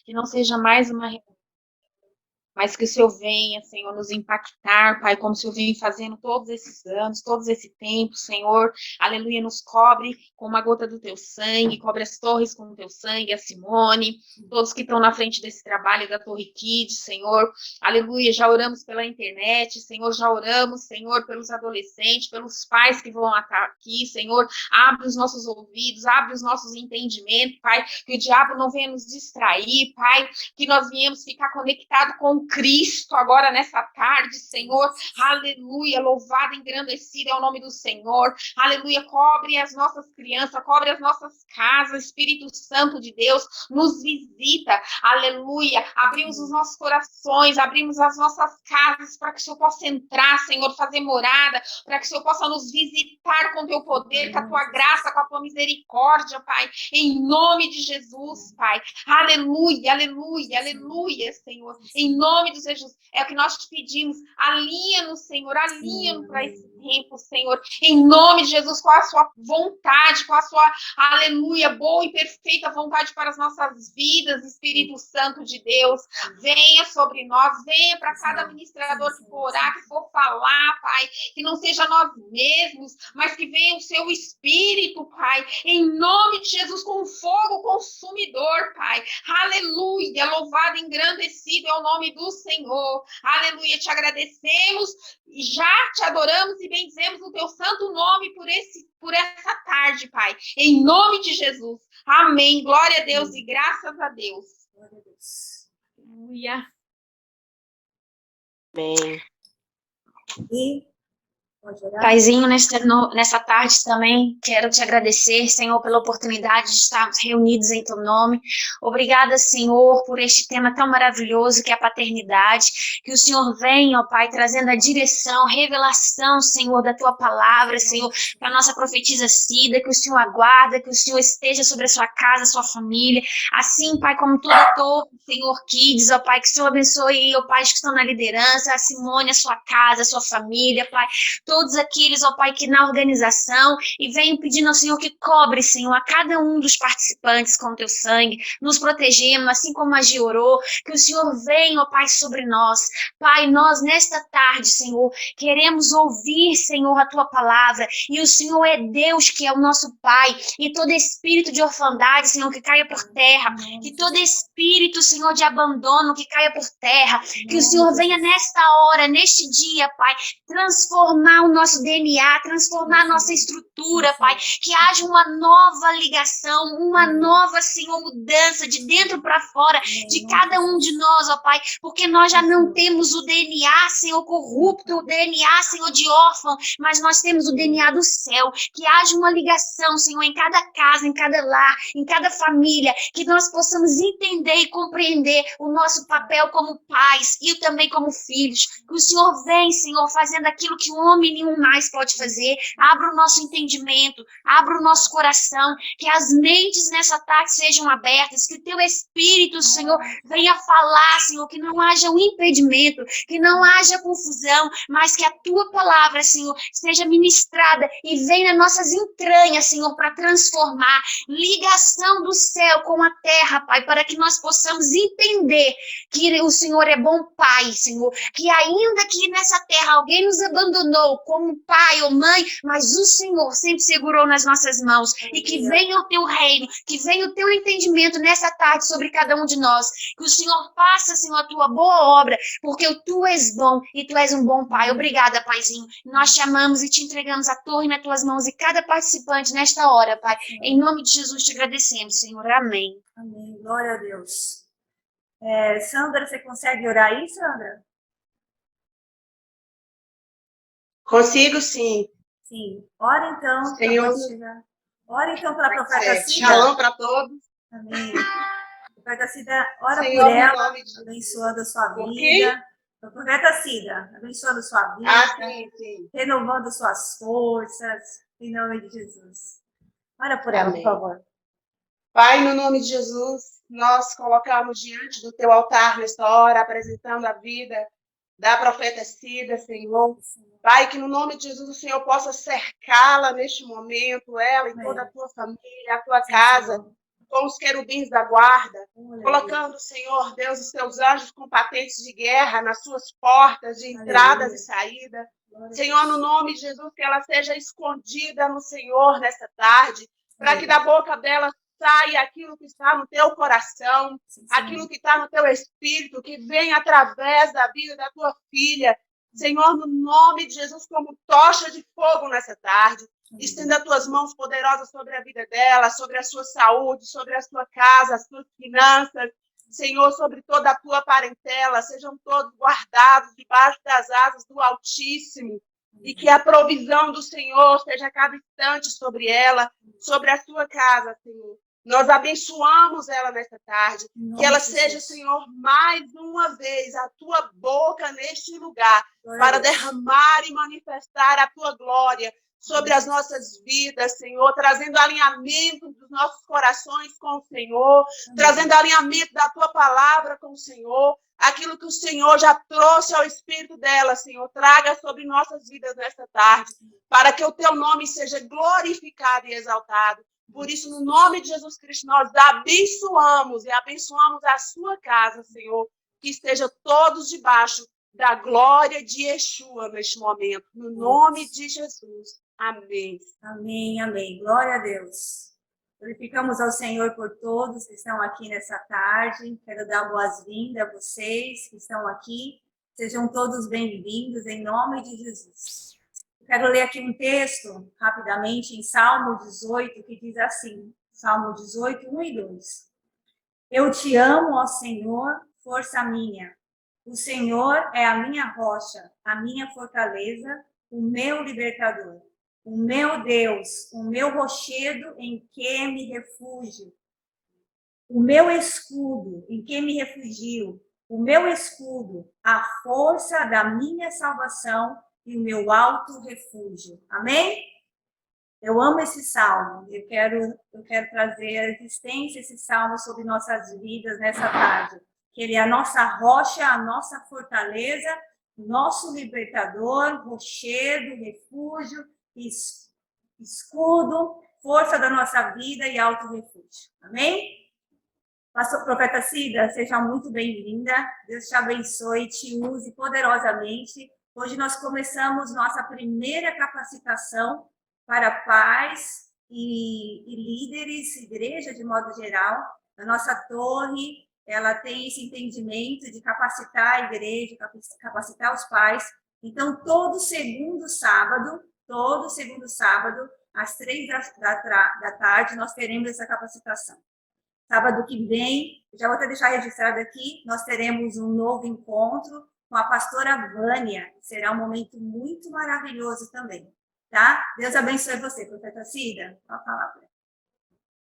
que não seja mais uma, mas que o Senhor venha, Senhor, nos impactar, Pai, como o Senhor vem fazendo todos esses anos, todo esse tempo, Senhor, aleluia, nos cobre com uma gota do teu sangue, cobre as torres com o teu sangue, a Simone, todos que estão na frente desse trabalho da Torre Kids, Senhor, aleluia, já oramos pela internet, Senhor, já oramos, Senhor, pelos adolescentes, pelos pais que vão estar aqui, Senhor, abre os nossos ouvidos, abre os nossos entendimentos, Pai, que o diabo não venha nos distrair, Pai, que nós viemos ficar conectados com Cristo agora nessa tarde, Senhor, aleluia, louvado, engrandecido é o nome do Senhor, aleluia, cobre as nossas crianças, cobre as nossas casas, Espírito Santo de Deus, nos visita, aleluia, abrimos os nossos corações, abrimos as nossas casas para que o Senhor possa entrar, Senhor, fazer morada, para que o Senhor possa nos visitar com teu poder, com a tua graça, com a tua misericórdia, Pai, em nome de Jesus, Pai, aleluia, aleluia, aleluia, Senhor, em nome de Jesus, é o que nós te pedimos, alinha-nos, Senhor, alinha-nos para esse tempo, Senhor, em nome de Jesus, com a sua vontade, com a sua, aleluia, boa e perfeita vontade para as nossas vidas, Espírito Santo de Deus, venha sobre nós, venha para cada ministrador que for orar, que for falar, Pai, que não seja nós mesmos, mas que venha o seu Espírito, Pai, em nome de Jesus, com fogo consumidor, Pai, aleluia, louvado, engrandecido é o nome do Senhor, aleluia, te agradecemos, já te adoramos e bendizemos o teu santo nome por essa tarde, Pai, em nome de Jesus, amém, glória a Deus e graças a Deus. Glória a Deus. Aleluia. Amém. E pode orar? Paizinho, nessa tarde também quero te agradecer, Senhor, pela oportunidade de estarmos reunidos em teu nome. Obrigada, Senhor, por este tema tão maravilhoso que é a paternidade. Que o Senhor venha, ó Pai, trazendo a direção, revelação, Senhor, da tua palavra, Senhor, para a nossa profetisa Cida, que o Senhor aguarda, que o Senhor esteja sobre a sua casa, a sua família. Assim, Pai, como toda a torre, Senhor, Kids, ó Pai, que o Senhor abençoe, ó Pai, que estão na liderança, a Simone, a sua casa, a sua família, Pai, todos aqueles, ó Pai, que na organização, e venho pedindo ao Senhor que cobre, Senhor, a cada um dos participantes com o teu sangue, nos protegemos, assim como a Gi orou, que o Senhor venha, ó Pai, sobre nós. Pai, nós nesta tarde, Senhor, queremos ouvir, Senhor, a tua palavra, e o Senhor é Deus que é o nosso Pai, e todo espírito de orfandade, Senhor, que caia por terra, que todo espírito, Senhor, de abandono que caia por terra, que o Senhor venha nesta hora, neste dia, Pai, transformar o nosso DNA, transformar a nossa estrutura, Pai, que haja uma nova ligação, uma nova, Senhor, mudança de dentro para fora, de cada um de nós, ó Pai, porque nós já não temos o DNA, Senhor, corrupto, o DNA, Senhor, de órfão, mas nós temos o DNA do céu, que haja uma ligação, Senhor, em cada casa, em cada lar, em cada família, que nós possamos entender e compreender o nosso papel como pais e também como filhos, que o Senhor vem, Senhor, fazendo aquilo que o homem nenhum mais pode fazer, abra o nosso entendimento, abra o nosso coração, que as mentes nessa tarde sejam abertas, que o teu Espírito, Senhor, venha falar, Senhor, que não haja um impedimento, que não haja confusão, mas que a tua palavra, Senhor, seja ministrada e venha nas nossas entranhas, Senhor, para transformar, ligação do céu com a terra, Pai, para que nós possamos entender que o Senhor é bom Pai, Senhor, que ainda que nessa terra alguém nos abandonou como pai ou mãe, mas o Senhor sempre segurou nas nossas mãos, e que venha o teu reino, que venha o teu entendimento nessa tarde sobre cada um de nós, que o Senhor faça, Senhor, a tua boa obra, porque tu és bom e tu és um bom Pai. Obrigada, Paizinho, nós te amamos e te entregamos a torre nas tuas mãos e cada participante nesta hora, Pai, em nome de Jesus te agradecemos, Senhor, amém. Amém, glória a Deus. Sandra, você consegue orar aí, Sandra? Consigo, sim. Sim. Ora então, Senhor. Ora então para a profeta Cida. Shalom para todos. Amém. A profeta Cida, ora Senhor, por ela, nome de... abençoando a sua Por vida. A profeta Cida, abençoando a sua vida, sim. renovando suas forças, em nome de Jesus. Ora por ela, Amém. por favor. Pai, no nome de Jesus, nós colocamos diante do teu altar nesta hora, apresentando a vida da profeta Cida, Senhor. Pai, que no nome de Jesus o Senhor possa cercá-la neste momento, ela e toda a tua família, a tua casa, com os querubins da guarda, Aleluia. colocando, Senhor Deus, os teus anjos com patentes de guerra nas suas portas de entradas e saída. Senhor, no nome de Jesus, que ela seja escondida no Senhor nessa tarde, para que da boca dela saia aquilo que está no teu coração, aquilo que está no teu espírito, que vem através da vida da tua filha. Senhor, no nome de Jesus, como tocha de fogo nessa tarde, estenda as tuas mãos poderosas sobre a vida dela, sobre a sua saúde, sobre a sua casa, as suas finanças. Senhor, sobre toda a tua parentela, sejam todos guardados debaixo das asas do Altíssimo, e que a provisão do Senhor seja a cada instante sobre ela, sobre a sua casa, Senhor. Nós abençoamos ela nesta tarde, que ela seja, Senhor, mais uma vez a tua boca neste lugar, para derramar e manifestar a tua glória sobre as nossas vidas, Senhor, trazendo alinhamento dos nossos corações com o Senhor, trazendo alinhamento da tua palavra com o Senhor, aquilo que o Senhor já trouxe ao espírito dela, Senhor, traga sobre nossas vidas nesta tarde, para que o teu nome seja glorificado e exaltado. Por isso, no nome de Jesus Cristo, nós abençoamos e abençoamos a sua casa, Senhor, que esteja todos debaixo da glória de Yeshua neste momento. No nome de Jesus. Amém. Amém, amém. Glória a Deus. Glorificamos ao Senhor por todos que estão aqui nessa tarde. Quero dar boas-vindas a vocês que estão aqui. Sejam todos bem-vindos em nome de Jesus. Quero ler aqui um texto, rapidamente, em Salmo 18, que diz assim, Salmo 18, 1 e 2. Eu te amo, ó Senhor, força minha. O Senhor é a minha rocha, a minha fortaleza, o meu libertador. O meu Deus, o meu rochedo em que me refugio. O meu escudo em que me refugio. O meu escudo, a força da minha salvação e o meu alto refúgio. Amém? Eu amo esse salmo. Eu quero trazer a existência desse salmo sobre nossas vidas nessa tarde. Que ele é a nossa rocha, a nossa fortaleza, nosso libertador, rochedo, refúgio, escudo, força da nossa vida e alto refúgio. Amém? Pastor Profeta Cida, seja muito bem-vinda. Deus te abençoe e te use poderosamente. Hoje nós começamos nossa primeira capacitação para pais e líderes, igreja de modo geral. A nossa torre, ela tem esse entendimento de capacitar a igreja, capacitar os pais. Então, todo segundo sábado, às 3h da tarde, nós teremos essa capacitação. Sábado que vem, já vou até deixar registrado aqui, nós teremos um novo encontro com a pastora Vânia. Será um momento muito maravilhoso também, tá? Deus abençoe você, profeta Cida. Pode falar, Profeta.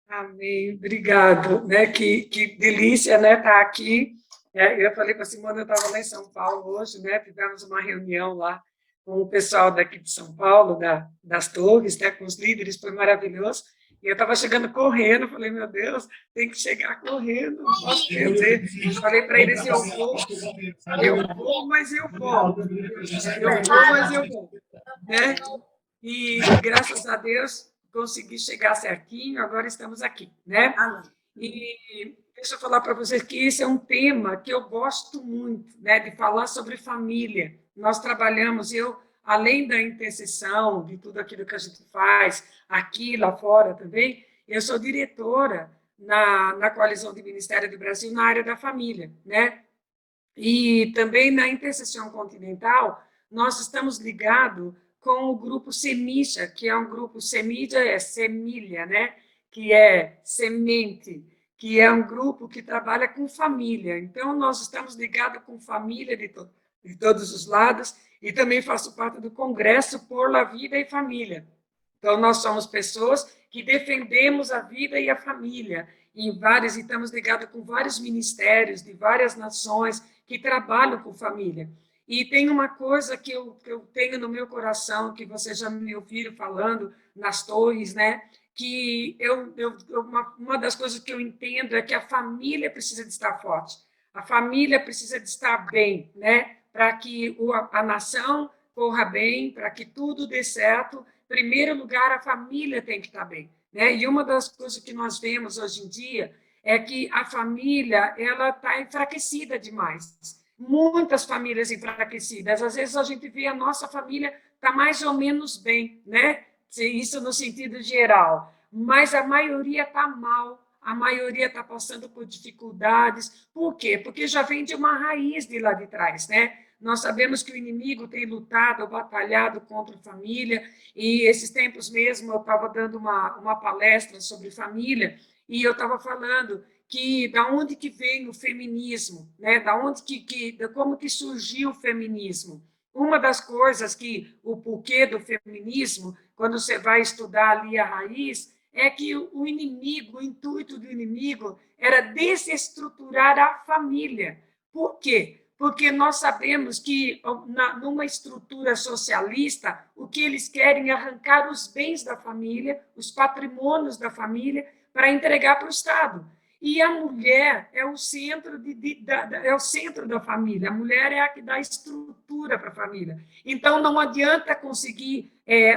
Amém, obrigado, né? Que delícia, né, estar aqui. Eu falei para a Simone, eu estava lá em São Paulo hoje, né? Tivemos uma reunião lá com o pessoal daqui de São Paulo, das torres, né? Com os líderes, foi maravilhoso. E eu estava chegando correndo, falei, meu Deus, tem que chegar correndo, não posso perder. Falei para eles, eu vou, mas eu volto. Eu vou, mas eu vou. Né? E, graças a Deus, consegui chegar certinho, agora estamos aqui. Né? E deixa eu falar para vocês que esse é um tema que eu gosto muito, né? De falar sobre família. Nós trabalhamos, além da intercessão, de tudo aquilo que a gente faz, aqui, lá fora também, eu sou diretora na Coalizão de Ministério do Brasil na área da família, né? E também na intercessão continental, nós estamos ligados com o grupo Semija, que é um grupo, Semija é semilha, né? Que é semente, que é um grupo que trabalha com família. Então, nós estamos ligados com família de todos os lados, e também faço parte do Congresso por la Vida e Família. Então, nós somos pessoas que defendemos a vida e a família, e estamos ligados com vários ministérios de várias nações que trabalham com família. E tem uma coisa que eu tenho no meu coração, que vocês já me ouviram falando nas torres, né? Que uma das coisas que eu entendo é que a família precisa de estar forte, a família precisa de estar bem, né? Para que a nação corra bem, para que tudo dê certo. Em primeiro lugar, a família tem que estar bem. né? E uma das coisas que nós vemos hoje em dia é que a família ela está enfraquecida demais. Muitas famílias enfraquecidas. Às vezes a gente vê a nossa família está mais ou menos bem, né? Isso no sentido geral. Mas a maioria está mal, a maioria está passando por dificuldades. Por quê? Porque já vem de uma raiz de lá de trás, né? Nós sabemos que o inimigo tem lutado, batalhado contra a família, e esses tempos mesmo eu estava dando uma palestra sobre família, e eu estava falando que da onde que vem o feminismo, né? Da onde como que surgiu o feminismo. Uma das coisas que o porquê do feminismo, quando você vai estudar ali a raiz, é que o inimigo, o intuito do inimigo era desestruturar a família. Por quê? Porque nós sabemos que, numa estrutura socialista, o que eles querem é arrancar os bens da família, os patrimônios da família, para entregar para o Estado. E a mulher é o centro, é o centro da família, a mulher é a que dá estrutura para a família. Então, não adianta conseguir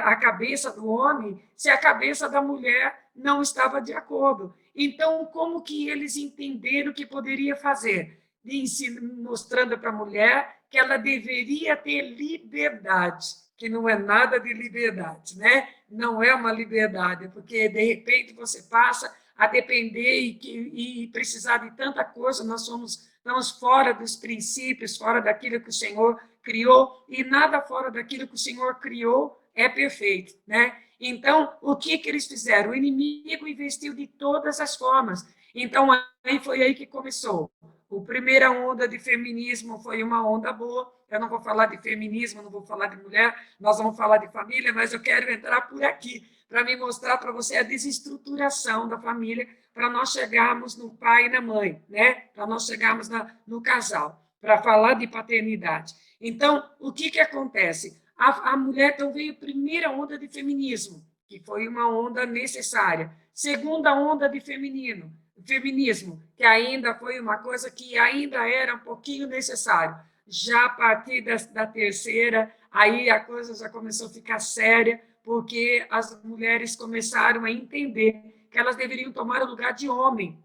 a cabeça do homem se a cabeça da mulher não estava de acordo. Então, como que eles entenderam que poderia fazer? Mostrando para a mulher que ela deveria ter liberdade, que não é nada de liberdade, né? Não é uma liberdade, porque, de repente, você passa a depender e precisar de tanta coisa, nós estamos fora dos princípios, fora daquilo que o Senhor criou, e nada fora daquilo que o Senhor criou é perfeito, né? Então, o que eles fizeram? O inimigo investiu de todas as formas. Então, foi aí que começou. A primeira onda de feminismo foi uma onda boa. Eu não vou falar de feminismo, não vou falar de mulher, nós vamos falar de família, mas eu quero entrar por aqui, para me mostrar para você a desestruturação da família, para nós chegarmos no pai e na mãe, né? Para nós chegarmos no casal, para falar de paternidade. Então, o que acontece? A mulher, então, veio a primeira onda de feminismo, que foi uma onda necessária. Segunda onda de feminismo, que ainda foi uma coisa que ainda era um pouquinho necessário. Já a partir da terceira, aí a coisa já começou a ficar séria, porque as mulheres começaram a entender que elas deveriam tomar o lugar de homem,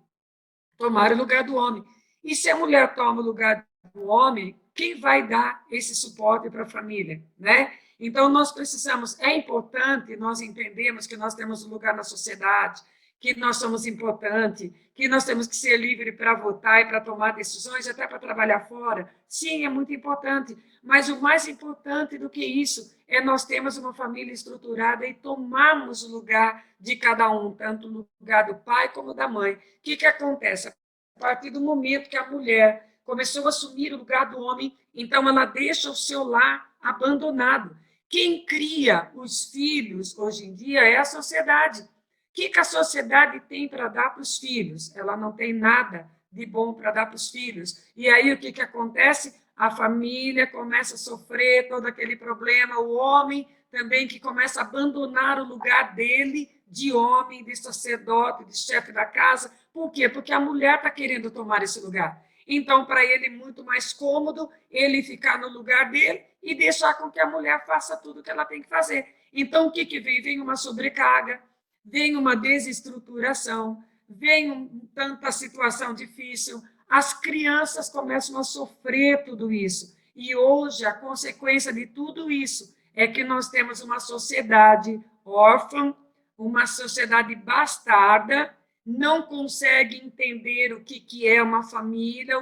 tomar o lugar do homem. E se a mulher toma o lugar do homem, quem vai dar esse suporte para a família, né? Então, nós precisamos, é importante nós entendemos que nós temos um lugar na sociedade, que nós somos importantes, que nós temos que ser livres para votar e para tomar decisões, até para trabalhar fora. Sim, é muito importante, mas o mais importante do que isso é nós termos uma família estruturada e tomarmos o lugar de cada um, tanto no lugar do pai como da mãe. O que acontece? A partir do momento que a mulher começou a assumir o lugar do homem, então ela deixa o seu lar abandonado. Quem cria os filhos hoje em dia é a sociedade. O que a sociedade tem para dar para os filhos? Ela não tem nada de bom para dar para os filhos. E aí o que acontece? A família começa a sofrer todo aquele problema, o homem também que começa a abandonar o lugar dele de homem, de sacerdote, de chefe da casa. Por quê? Porque a mulher está querendo tomar esse lugar. Então, para ele é muito mais cômodo ele ficar no lugar dele e deixar com que a mulher faça tudo o que ela tem que fazer. Então, o que vem? Vem uma sobrecarga, vem uma desestruturação, vem tanta situação difícil, as crianças começam a sofrer tudo isso. E hoje, a consequência de tudo isso é que nós temos uma sociedade órfã, uma sociedade bastarda, não consegue entender o que é uma família,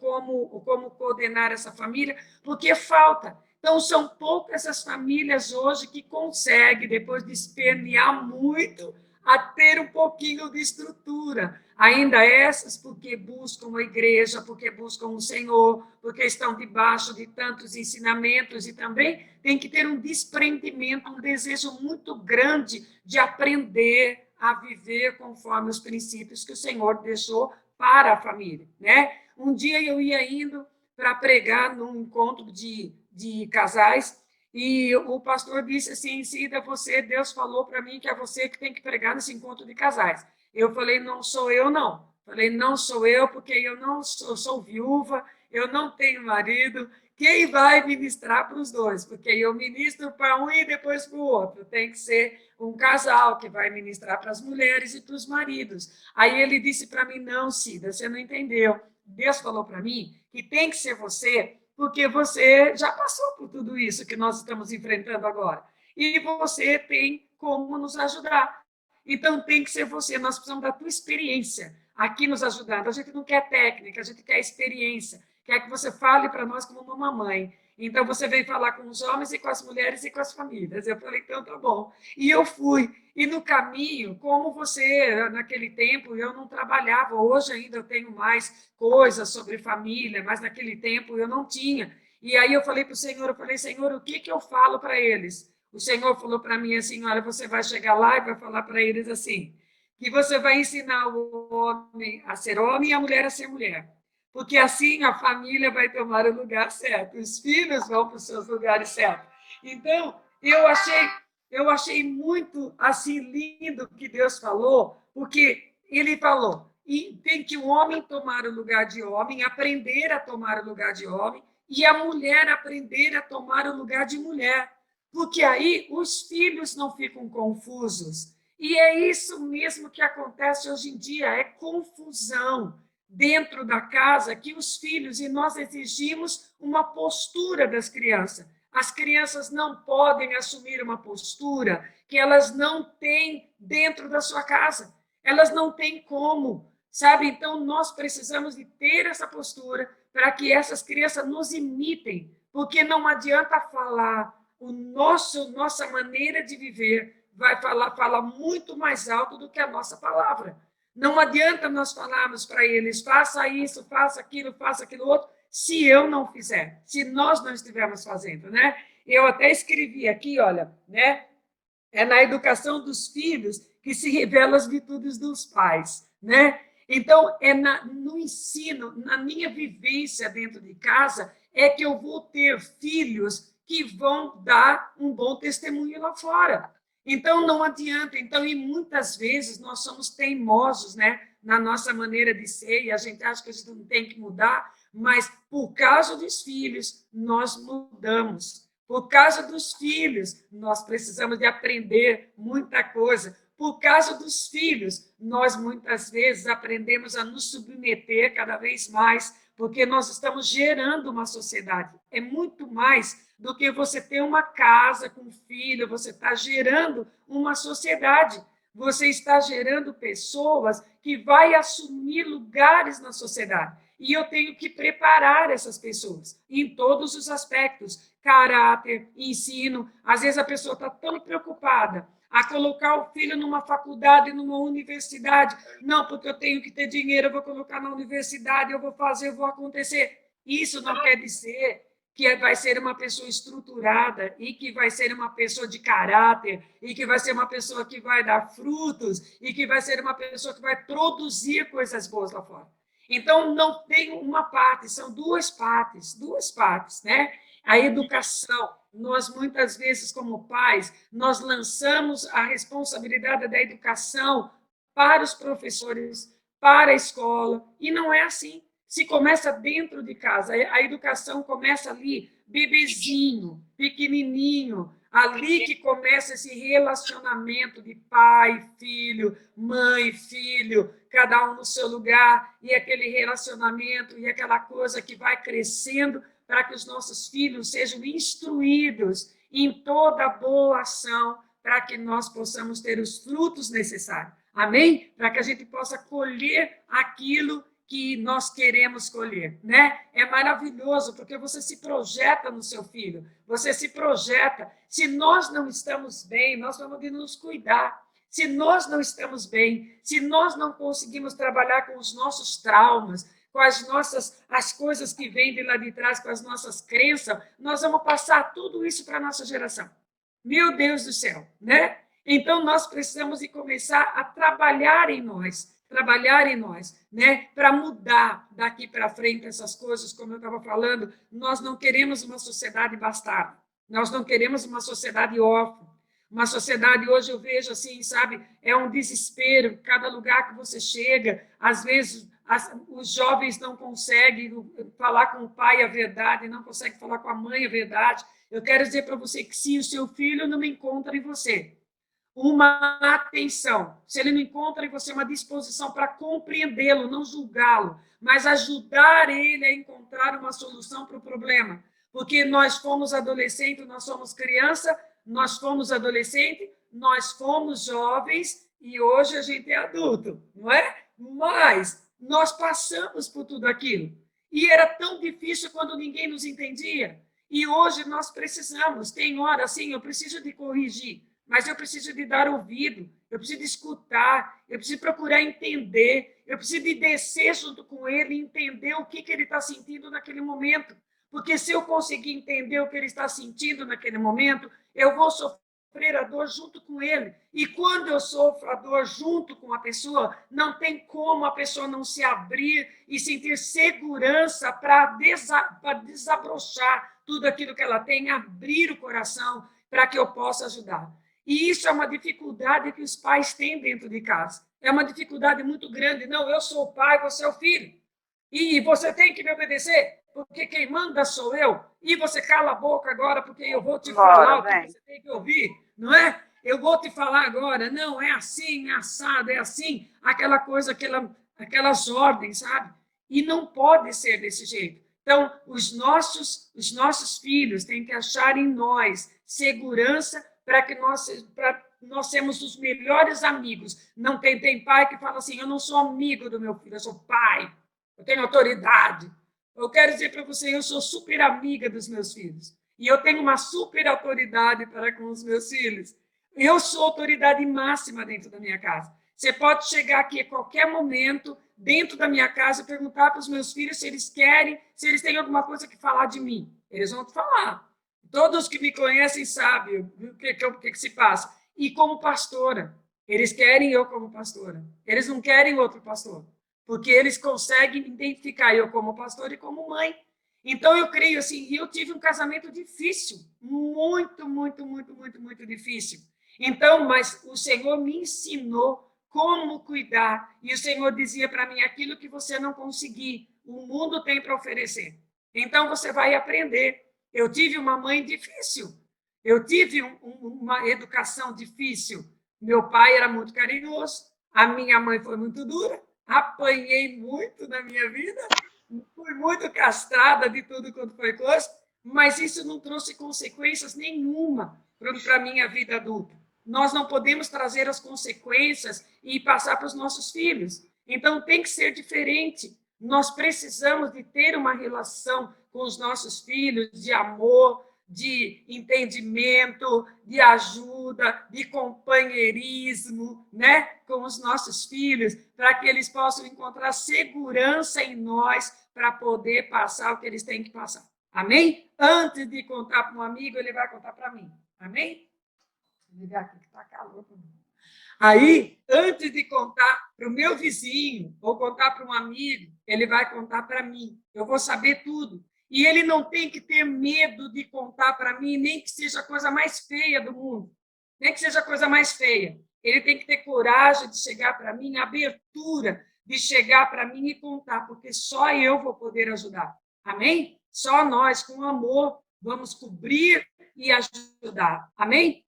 como coordenar essa família, porque falta. Então, são poucas as famílias hoje que conseguem, depois de espernear muito, a ter um pouquinho de estrutura. Ainda essas porque buscam a igreja, porque buscam o Senhor, porque estão debaixo de tantos ensinamentos e também tem que ter um desprendimento, um desejo muito grande de aprender a viver conforme os princípios que o Senhor deixou para a família, né? Um dia eu ia indo para pregar num encontro de casais e o pastor disse assim: Cida, Deus falou para mim que é você que tem que pregar nesse encontro de casais. Eu falei: não sou eu, não. Falei, não sou eu, porque eu não sou viúva, eu não tenho marido. Quem vai ministrar para os dois? Porque eu ministro para um e depois para o outro. Tem que ser um casal que vai ministrar para as mulheres e para os maridos. Aí ele disse para mim, não, Cida, você não entendeu. Deus falou para mim que tem que ser você, porque você já passou por tudo isso que nós estamos enfrentando agora. E você tem como nos ajudar. Então, tem que ser você. Nós precisamos da tua experiência aqui nos ajudando. A gente não quer técnica, a gente quer experiência. Quer que você fale para nós como uma mamãe. Então, você vem falar com os homens e com as mulheres e com as famílias. Eu falei, então, tá bom. E eu fui. E no caminho, como você, naquele tempo, eu não trabalhava. Hoje ainda eu tenho mais coisas sobre família, mas naquele tempo eu não tinha. E aí eu falei para o Senhor, eu falei, Senhor, o que eu falo para eles? O Senhor falou para mim assim, olha, você vai chegar lá e vai falar para eles assim, que você vai ensinar o homem a ser homem e a mulher a ser mulher. Porque assim a família vai tomar o lugar certo, os filhos vão para os seus lugares certos. Então, eu achei muito assim lindo o que Deus falou, porque ele falou, e tem que o homem tomar o lugar de homem, aprender a tomar o lugar de homem, e a mulher aprender a tomar o lugar de mulher. Porque aí os filhos não ficam confusos. E é isso mesmo que acontece hoje em dia, é confusão dentro da casa que os filhos, e nós exigimos uma postura das crianças. As crianças não podem assumir uma postura que elas não têm dentro da sua casa. Elas não têm como, sabe? Então, nós precisamos de ter essa postura para que essas crianças nos imitem, porque não adianta falar nossa maneira de viver vai fala muito mais alto do que a nossa palavra. Não adianta nós falarmos para eles, faça isso, faça aquilo outro, se eu não fizer, se nós não estivermos fazendo, né? Eu até escrevi aqui, olha, né? É na educação dos filhos que se revelam as virtudes dos pais, né? Então, no ensino, na minha vivência dentro de casa, é que eu vou ter filhos que vão dar um bom testemunho lá fora. Então, não adianta. Então, e muitas vezes nós somos teimosos, né, na nossa maneira de ser, e a gente acha que a gente não tem que mudar, mas por causa dos filhos, nós mudamos. Por causa dos filhos, nós precisamos de aprender muita coisa. Por causa dos filhos, nós muitas vezes aprendemos a nos submeter cada vez mais, porque nós estamos gerando uma sociedade. É muito mais do que você ter uma casa com filho, você está gerando uma sociedade. Você está gerando pessoas que vão assumir lugares na sociedade. E eu tenho que preparar essas pessoas em todos os aspectos, caráter, ensino. Às vezes a pessoa está tão preocupada a colocar o filho numa faculdade, numa universidade. Não, porque eu tenho que ter dinheiro, eu vou colocar na universidade, eu vou fazer, eu vou acontecer. Isso não quer dizer que vai ser uma pessoa estruturada e que vai ser uma pessoa de caráter e que vai ser uma pessoa que vai dar frutos e que vai ser uma pessoa que vai produzir coisas boas lá fora. Então, não tem uma parte, são duas partes, né? A educação, nós muitas vezes, como pais, nós lançamos a responsabilidade da educação para os professores, para a escola, e não é assim. Se começa dentro de casa, a educação começa ali, bebezinho, pequenininho, ali que começa esse relacionamento de pai, filho, mãe, filho, cada um no seu lugar, e aquele relacionamento e aquela coisa que vai crescendo para que os nossos filhos sejam instruídos em toda boa ação, para que nós possamos ter os frutos necessários. Amém? Para que a gente possa colher aquilo que nós queremos colher, né? É maravilhoso, porque você se projeta no seu filho, você se projeta. Se nós não estamos bem, nós vamos ter que nos cuidar. Se nós não estamos bem, se nós não conseguimos trabalhar com os nossos traumas, com as coisas que vêm de lá de trás, com as nossas crenças, nós vamos passar tudo isso para a nossa geração. Meu Deus do céu, né? Então, nós precisamos de começar a trabalhar em nós, né? Para mudar daqui para frente essas coisas, como eu estava falando, nós não queremos uma sociedade bastarda, nós não queremos uma sociedade órfã. Uma sociedade, hoje eu vejo assim, sabe, é um desespero, cada lugar que você chega, às vezes os jovens não conseguem falar com o pai a verdade, não conseguem falar com a mãe a verdade. Eu quero dizer para você que se o seu filho não encontra em você uma atenção, se ele não encontra em você uma disposição para compreendê-lo, não julgá-lo, mas ajudar ele a encontrar uma solução para o problema, porque nós fomos adolescentes, nós somos criança, nós fomos adolescente, nós fomos jovens e hoje a gente é adulto, não é? Mas nós passamos por tudo aquilo e era tão difícil quando ninguém nos entendia. E hoje nós precisamos, tem hora assim, eu preciso de corrigir, mas eu preciso de dar ouvido, eu preciso de escutar, eu preciso procurar entender, eu preciso de descer junto com ele e entender o que ele está sentindo naquele momento. Porque se eu conseguir entender o que ele está sentindo naquele momento, eu vou sofrer a dor junto com ele. E quando eu sofro a dor junto com a pessoa, não tem como a pessoa não se abrir e sentir segurança para desabrochar tudo aquilo que ela tem, abrir o coração para que eu possa ajudar. E isso é uma dificuldade que os pais têm dentro de casa. É uma dificuldade muito grande. Não, eu sou o pai, você é o filho. E você tem que me obedecer, porque quem manda sou eu. E você cala a boca agora, porque eu vou te falar o que você tem que ouvir, não é? Eu vou te falar agora. Não, é assim, é assado, é assim. Aquela coisa, aquelas ordens, sabe? E não pode ser desse jeito. Então, os nossos filhos têm que achar em nós segurança para que nós sermos os melhores amigos. Não tem pai que fala assim, eu não sou amigo do meu filho, eu sou pai, eu tenho autoridade. Eu quero dizer para você, eu sou super amiga dos meus filhos. E eu tenho uma super autoridade para com os meus filhos. Eu sou autoridade máxima dentro da minha casa. Você pode chegar aqui a qualquer momento, dentro da minha casa, e perguntar para os meus filhos se eles querem, se eles têm alguma coisa que falar de mim. Eles vão te falar. Todos que me conhecem sabem o que se passa. E como pastora, eles querem eu como pastora. Eles não querem outro pastor, porque eles conseguem identificar eu como pastor e como mãe. Então, eu creio assim, eu tive um casamento difícil, muito, muito, muito, muito, muito difícil. Então, mas o Senhor me ensinou como cuidar. E o Senhor dizia para mim, aquilo que você não conseguir, o mundo tem para oferecer. Então, você vai aprender. Eu tive uma mãe difícil, eu tive uma educação difícil. Meu pai era muito carinhoso, a minha mãe foi muito dura, apanhei muito na minha vida, fui muito castrada de tudo quanto foi coisa, mas isso não trouxe consequências nenhuma para a minha vida adulta. Nós não podemos trazer as consequências e passar para os nossos filhos. Então, tem que ser diferente. Nós precisamos de ter uma relação com os nossos filhos de amor, de entendimento, de ajuda, de companheirismo, né, com os nossos filhos, para que eles possam encontrar segurança em nós para poder passar o que eles têm que passar. Amém? Antes de contar para um amigo, ele vai contar para mim. Amém? Vou ligar aqui que está calor para mim. Aí, antes de contar para o meu vizinho ou contar para um amigo, ele vai contar para mim. Eu vou saber tudo. E ele não tem que ter medo de contar para mim, nem que seja a coisa mais feia do mundo. Nem que seja a coisa mais feia. Ele tem que ter coragem de chegar para mim, abertura de chegar para mim e contar, porque só eu vou poder ajudar. Amém? Só nós, com amor, vamos cobrir e ajudar. Amém?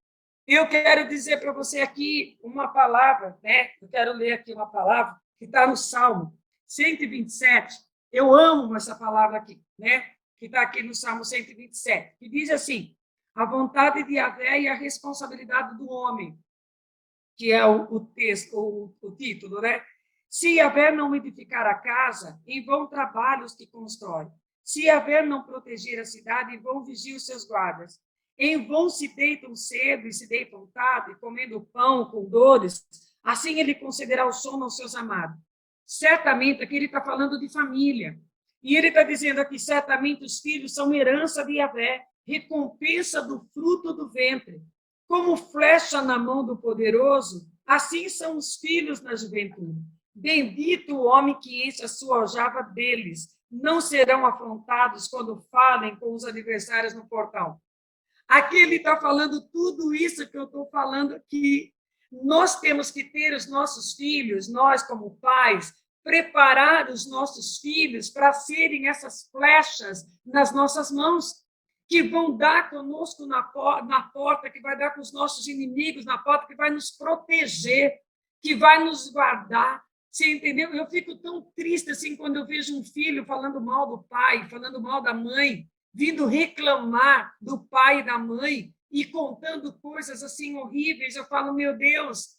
Eu quero dizer para você aqui uma palavra, né? Eu quero ler aqui uma palavra que está no Salmo 127. Eu amo essa palavra aqui, né? Que está aqui no Salmo 127, que diz assim, a vontade de Yahvé e a responsabilidade do homem, que é o texto, o título, né? Se Yahvé não edificar a casa, em vão trabalhos que constrói. Se Yahvé não proteger a cidade, em vão vigiam os seus guardas. Em vão se deitam cedo e se deitam tarde, comendo pão com dores, assim ele concederá o sono aos seus amados. Certamente, aqui ele está falando de família. E ele está dizendo aqui, certamente os filhos são herança de Yahvé, recompensa do fruto do ventre. Como flecha na mão do poderoso, assim são os filhos na juventude. Bendito o homem que enche a sua aljava deles. Não serão afrontados quando falem com os adversários no portão. Aqui ele está falando tudo isso que eu estou falando aqui. Nós temos que ter os nossos filhos, nós como pais, preparar os nossos filhos para serem essas flechas nas nossas mãos, que vão dar conosco na porta, que vai dar com os nossos inimigos na porta, que vai nos proteger, que vai nos guardar. Você entendeu? Eu fico tão triste assim quando eu vejo um filho falando mal do pai, falando mal da mãe, vindo reclamar do pai e da mãe e contando coisas assim horríveis. Eu falo, meu Deus,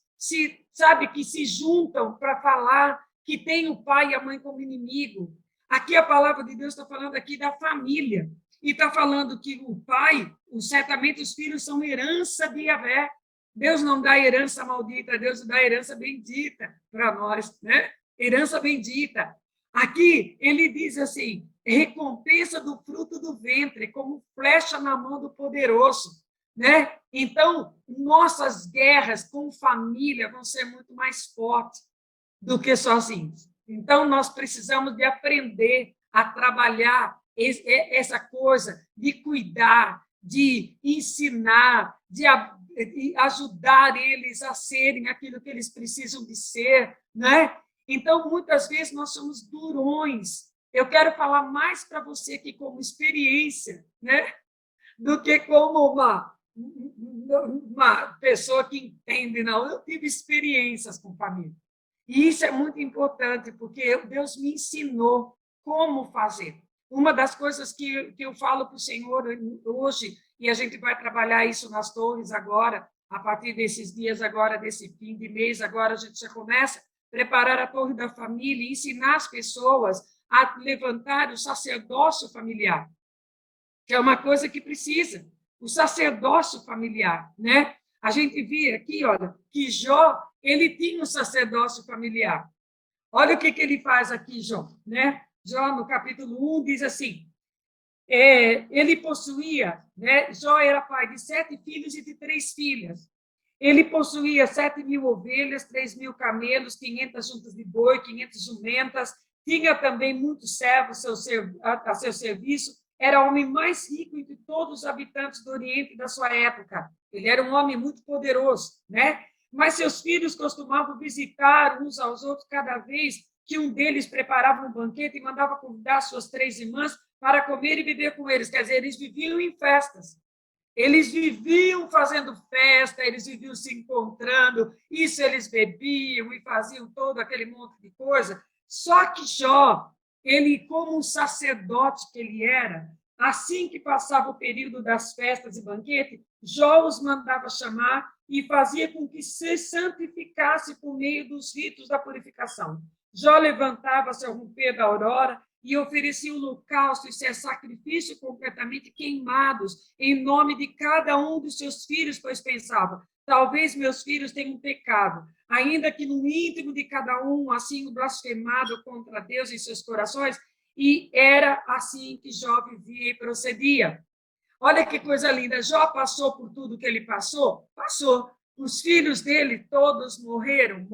sabe que se juntam para falar que tem o pai e a mãe como inimigo. Aqui a palavra de Deus está falando aqui da família. E está falando que o pai, certamente os filhos são herança de Yahvé. Deus não dá herança maldita, Deus dá herança bendita para nós, né? Herança bendita. Aqui ele diz assim, recompensa do fruto do ventre, como flecha na mão do poderoso, né? Então, nossas guerras com família vão ser muito mais fortes do que sozinhos. Então, nós precisamos de aprender a trabalhar essa coisa de cuidar, de ensinar, de ajudar eles a serem aquilo que eles precisam de ser, né? Então, muitas vezes, nós somos durões. Eu quero falar mais para você aqui como experiência, né? Do que como uma pessoa que entende, não. Eu tive experiências com família. E isso é muito importante, porque Deus me ensinou como fazer. Uma das coisas que eu falo para o Senhor hoje, e a gente vai trabalhar isso nas torres agora, a partir desses dias agora, desse fim de mês, agora a gente já começa a preparar a torre da família e ensinar as pessoas a levantar o sacerdócio familiar, que é uma coisa que precisa, o sacerdócio familiar, né? A gente vê aqui, olha, que Jó, ele tinha um sacerdócio familiar. Olha o que ele faz aqui, Jó, né? Jó, no capítulo 1, diz assim, ele possuía, né? Jó era pai de 7 filhos e de 3 filhas. Ele possuía 7.000 ovelhas, 3.000 camelos, 500 juntas de boi, 500 jumentas, tinha também muitos servos a seu serviço, era o homem mais rico entre todos os habitantes do Oriente da sua época. Ele era um homem muito poderoso, né? Mas seus filhos costumavam visitar uns aos outros cada vez que um deles preparava um banquete e mandava convidar suas 3 irmãs para comer e beber com eles. Quer dizer, eles viviam em festas. Eles viviam fazendo festa, eles viviam se encontrando, isso eles bebiam e faziam todo aquele monte de coisa. Só que Jó, ele, como um sacerdote que ele era, assim que passava o período das festas e banquete, Jó os mandava chamar e fazia com que se santificasse por meio dos ritos da purificação. Jó levantava-se ao romper da aurora e oferecia holocausto e sacrifício completamente queimados em nome de cada um dos seus filhos, pois pensava, talvez meus filhos tenham pecado, ainda que no íntimo de cada um, assim, blasfemado contra Deus em seus corações, e era assim que Jó vivia e procedia. Olha que coisa linda, Jó passou por tudo que ele passou? Passou. Os filhos dele todos morreram,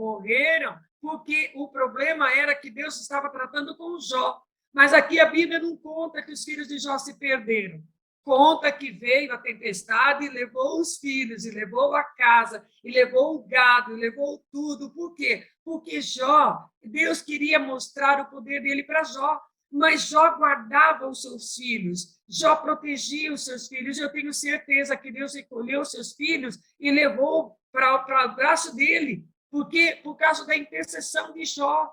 porque o problema era que Deus estava tratando com Jó. Mas aqui a Bíblia não conta que os filhos de Jó se perderam. Conta que veio a tempestade e levou os filhos, e levou a casa, e levou o gado, e levou tudo. Por quê? Porque Jó, Deus queria mostrar o poder dele para Jó. Mas Jó guardava os seus filhos, Jó protegia os seus filhos. Eu tenho certeza que Deus recolheu os seus filhos e levou para o braço dele, porque por causa da intercessão de Jó.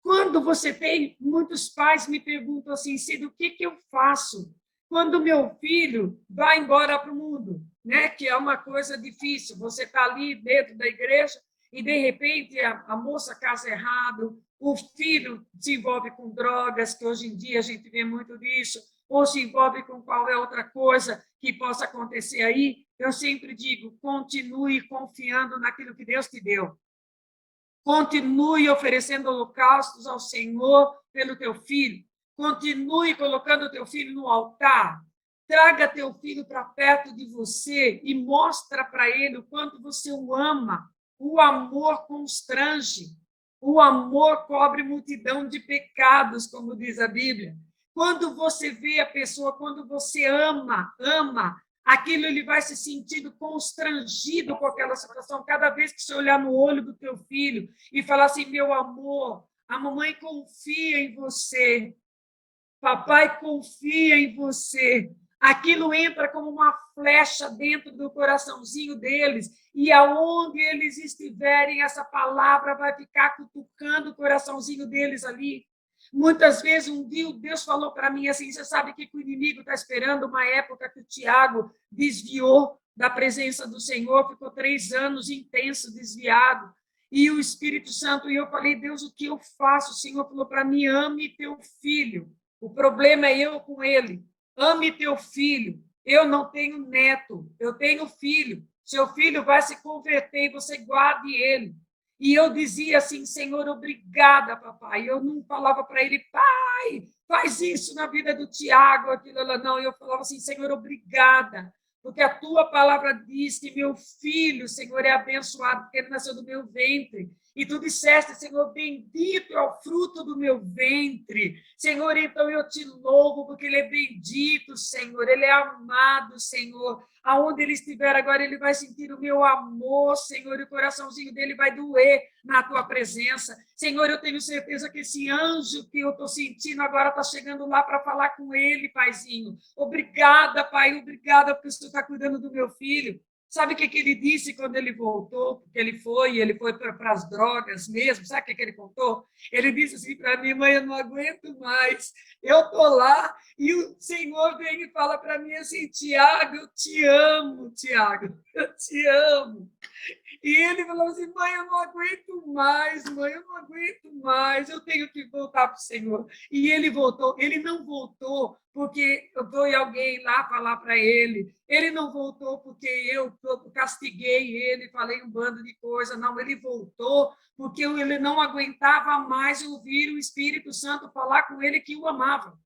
Quando você tem, muitos pais me perguntam assim, Cida, o que eu faço quando meu filho vai embora para o mundo? Né? Que é uma coisa difícil, você está ali dentro da igreja e, de repente, a moça casa errado, o filho se envolve com drogas, que hoje em dia a gente vê muito disso, ou se envolve com qualquer outra coisa que possa acontecer aí. Eu sempre digo, continue confiando naquilo que Deus te deu. Continue oferecendo holocaustos ao Senhor pelo teu filho. Continue colocando o teu filho no altar. Traga teu filho para perto de você e mostra para ele o quanto você o ama. O amor constrange. O amor cobre multidão de pecados, como diz a Bíblia. Quando você vê a pessoa, quando você ama, aquilo ele vai se sentindo constrangido com aquela situação. Cada vez que você olhar no olho do teu filho e falar assim, meu amor, a mamãe confia em você, papai confia em você. Aquilo entra como uma flecha dentro do coraçãozinho deles, e aonde eles estiverem, essa palavra vai ficar cutucando o coraçãozinho deles ali. Muitas vezes, um dia, Deus falou para mim assim, você sabe que o inimigo está esperando uma época que o Tiago desviou da presença do Senhor, ficou 3 anos intenso, desviado, e o Espírito Santo, e eu falei, Deus, o que eu faço? O Senhor falou para mim, ame teu filho, o problema é eu com ele, ame teu filho, eu não tenho neto, eu tenho filho, seu filho vai se converter e você guarde ele. E eu dizia assim, Senhor, obrigada, papai. Eu não falava para ele, pai, faz isso na vida do Tiago, aquilo lá, não. Eu falava assim, Senhor, obrigada, porque a tua palavra diz que meu filho, Senhor, é abençoado, porque ele nasceu do meu ventre. E tu disseste, Senhor, bendito é o fruto do meu ventre. Senhor, então eu te louvo, porque ele é bendito, Senhor, ele é amado, Senhor. Aonde ele estiver agora, ele vai sentir o meu amor, Senhor, e o coraçãozinho dele vai doer na tua presença. Senhor, eu tenho certeza que esse anjo que eu estou sentindo agora está chegando lá para falar com ele, paizinho. Obrigada, pai, obrigada, porque o Senhor está cuidando do meu filho. Sabe o que ele disse quando ele voltou? Porque ele foi para as drogas mesmo. Sabe o que ele contou? Ele disse assim para mim, mãe, eu não aguento mais. Eu estou lá e o Senhor vem e fala para mim assim, Tiago, eu te amo, Tiago, eu te amo. E ele falou assim, mãe, eu não aguento mais, mãe, eu não aguento mais, eu tenho que voltar para o Senhor. E ele voltou, ele não voltou porque eu dou alguém lá falar para ele não voltou porque eu castiguei ele, falei um bando de coisa, não, ele voltou porque ele não aguentava mais ouvir o Espírito Santo falar com ele que o amava.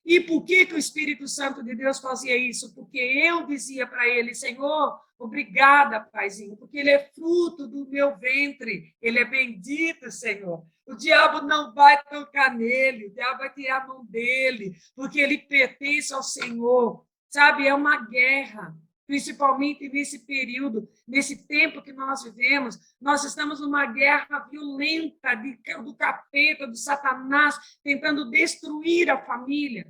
E por que o Espírito Santo de Deus fazia isso? Porque eu dizia para ele, Senhor, obrigada, paizinho, porque ele é fruto do meu ventre, ele é bendito, Senhor. O diabo não vai tocar nele, o diabo vai tirar a mão dele, porque ele pertence ao Senhor. Sabe, é uma guerra, principalmente nesse período, nesse tempo que nós vivemos, nós estamos numa guerra violenta do capeta, do Satanás, tentando destruir a família.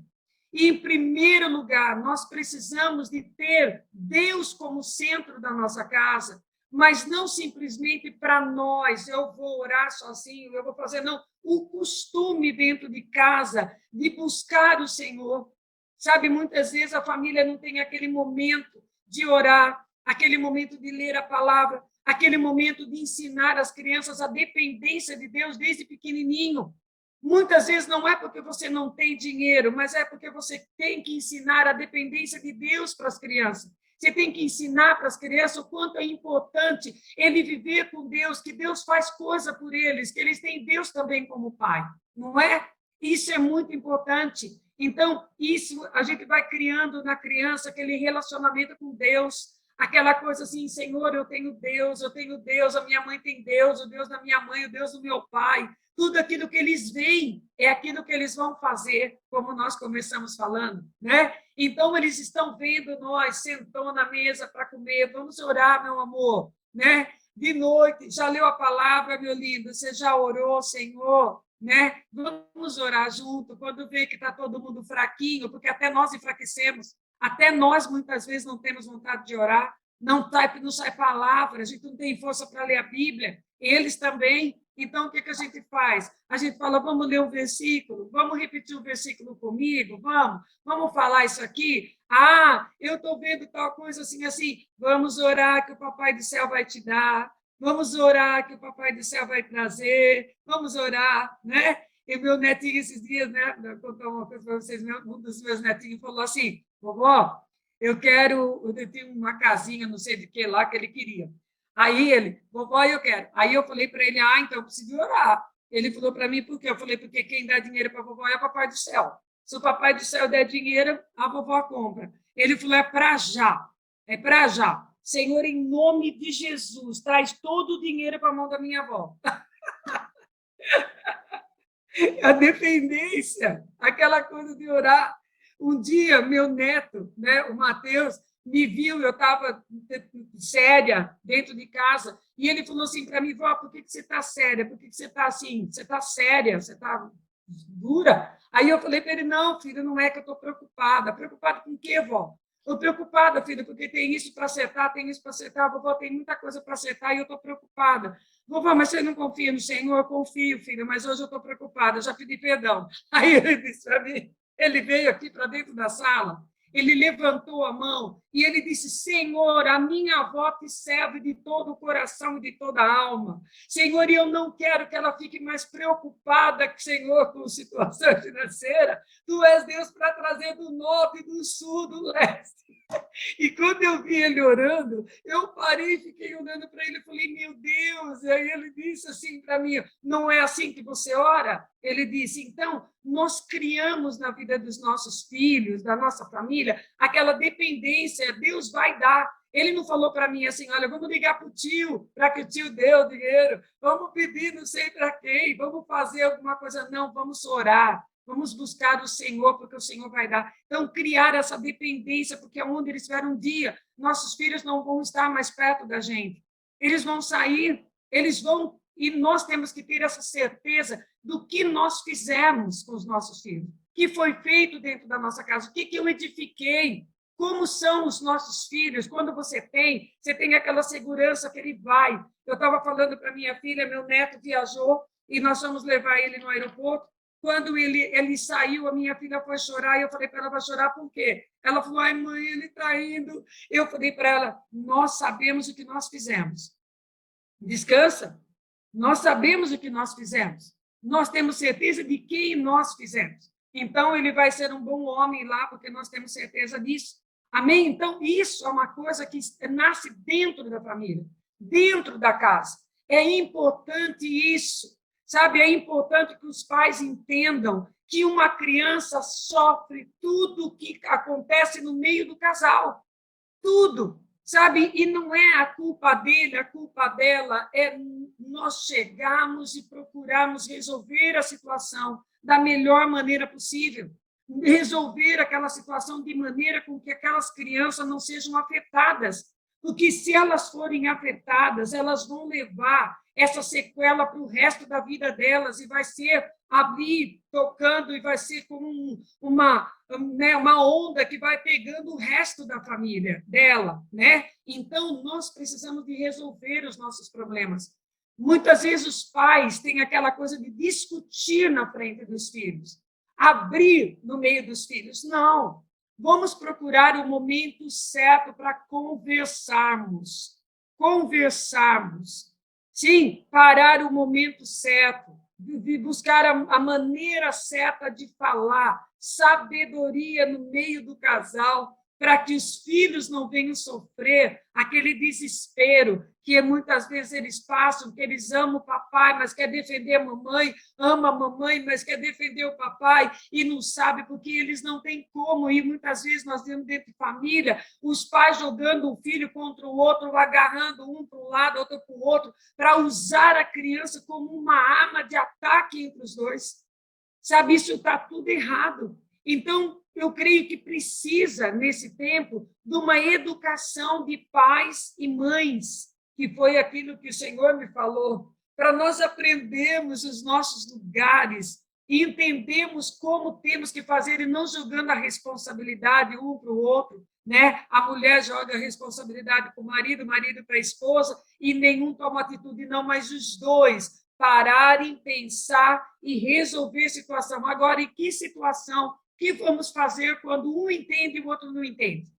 E, em primeiro lugar, nós precisamos de ter Deus como centro da nossa casa, mas não simplesmente para nós, eu vou orar sozinho, eu vou fazer, não, o costume dentro de casa de buscar o Senhor. Sabe, muitas vezes a família não tem aquele momento de orar, aquele momento de ler a palavra, aquele momento de ensinar as crianças a dependência de Deus desde pequenininho. Muitas vezes não é porque você não tem dinheiro, mas é porque você tem que ensinar a dependência de Deus para as crianças. Você tem que ensinar para as crianças o quanto é importante ele viver com Deus, que Deus faz coisa por eles, que eles têm Deus também como pai, não é? Isso é muito importante. Então, isso a gente vai criando na criança aquele relacionamento com Deus, aquela coisa assim, Senhor, eu tenho Deus, a minha mãe tem Deus, o Deus da minha mãe, o Deus do meu pai. Tudo aquilo que eles veem é aquilo que eles vão fazer, como nós começamos falando, né? Então, eles estão vendo nós, sentou na mesa para comer, vamos orar, meu amor, né? De noite, já leu a palavra, meu lindo? Você já orou, Senhor? Né? Vamos orar junto, quando vê que está todo mundo fraquinho, porque até nós enfraquecemos, até nós muitas vezes não temos vontade de orar, não sai palavra, a gente não tem força para ler a Bíblia, eles também. Então, o que a gente faz? A gente fala, vamos ler um versículo, vamos repetir um versículo comigo, vamos falar isso aqui? Ah, eu estou vendo tal coisa assim, vamos orar que o Papai do Céu vai te dar, vamos orar que o Papai do Céu vai trazer, vamos orar, né? E meu netinho esses dias, né? Vou contar uma coisa para vocês, um dos meus netinhos falou assim, vovó, eu tenho uma casinha, não sei de que lá, que ele queria. Aí ele, vovó, eu quero. Aí eu falei para ele, então eu preciso orar. Ele falou para mim, por quê? Eu falei, porque quem dá dinheiro para a vovó é o Papai do Céu. Se o Papai do Céu der dinheiro, a vovó compra. Ele falou, é para já, é para já. Senhor, em nome de Jesus, traz todo o dinheiro para a mão da minha avó. A dependência, aquela coisa de orar. Um dia, meu neto, né, o Mateus, me viu, eu estava séria dentro de casa, e ele falou assim para mim, vó, por que você está séria? Por que você está assim? Você está séria? Você está dura? Aí eu falei para ele, não, filho, não é que eu estou preocupada. Preocupada com o quê, vó? Estou preocupada, filho, porque tem isso para acertar, tem isso para acertar, vovó, tem muita coisa para acertar e eu estou preocupada. Vovó, mas você não confia no Senhor? Eu confio, filho, mas hoje eu estou preocupada, eu já pedi perdão. Aí ele disse para mim, ele veio aqui para dentro da sala, ele levantou a mão e ele disse, Senhor, a minha avó te serve de todo o coração e de toda a alma. Senhor, e eu não quero que ela fique mais preocupada, Senhor, com situação financeira. Tu és Deus para trazer do norte, do sul, do leste. E quando eu vi ele orando, eu parei e fiquei olhando para ele e falei, meu Deus! E aí ele disse assim para mim, não é assim que você ora? Ele disse, então, nós criamos na vida dos nossos filhos, da nossa família, aquela dependência, Deus vai dar. Ele não falou para mim assim, olha, vamos ligar para o tio, para que o tio dê o dinheiro, vamos pedir não sei para quem, vamos fazer alguma coisa. Não, vamos orar. Vamos buscar o Senhor, porque o Senhor vai dar. Então, criar essa dependência, porque onde eles estiverem um dia, nossos filhos não vão estar mais perto da gente. Eles vão sair, eles vão... E nós temos que ter essa certeza do que nós fizemos com os nossos filhos, o que foi feito dentro da nossa casa, o que eu edifiquei, como são os nossos filhos. Quando você tem aquela segurança que ele vai. Eu estava falando para minha filha, meu neto viajou, e nós fomos levar ele no aeroporto. Quando ele saiu, a minha filha foi chorar, e eu falei para ela, vai chorar por quê? Ela falou, ai, mãe, ele está indo. Eu falei para ela, nós sabemos o que nós fizemos. Descansa. Nós sabemos o que nós fizemos. Nós temos certeza de quem nós fizemos. Então, ele vai ser um bom homem lá, porque nós temos certeza disso. Amém? Então, isso é uma coisa que nasce dentro da família, dentro da casa. É importante isso. Sabe, é importante que os pais entendam que uma criança sofre tudo o que acontece no meio do casal. Tudo, sabe? E não é a culpa dele, a culpa dela, é nós chegarmos e procurarmos resolver a situação da melhor maneira possível. Resolver aquela situação de maneira com que aquelas crianças não sejam afetadas. Porque se elas forem afetadas, elas vão levar essa sequela para o resto da vida delas e vai ser abrir, tocando, e vai ser como uma onda que vai pegando o resto da família dela, né? Então, nós precisamos de resolver os nossos problemas. Muitas vezes os pais têm aquela coisa de discutir na frente dos filhos, abrir no meio dos filhos. Não. Vamos procurar o momento certo para conversarmos. Conversarmos. Sim, parar o momento certo, de buscar a maneira certa de falar, sabedoria no meio do casal, para que os filhos não venham sofrer aquele desespero que muitas vezes eles passam, que eles amam o papai, mas quer defender a mamãe, ama a mamãe, mas quer defender o papai, e não sabe porque eles não têm como. E muitas vezes nós temos dentro de família os pais jogando um filho contra o outro, agarrando um para um lado, outro para o outro, para usar a criança como uma arma de ataque entre os dois. Sabe, isso está tudo errado. Então, eu creio que precisa, nesse tempo, de uma educação de pais e mães, que foi aquilo que o Senhor me falou, para nós aprendermos os nossos lugares e entendermos como temos que fazer, e não jogando a responsabilidade um para o outro, né? A mulher joga a responsabilidade para o marido para a esposa, e nenhum toma atitude, não, mas os dois pararem, pensar e resolver a situação. Agora, em que situação? O que vamos fazer quando um entende e o outro não entende?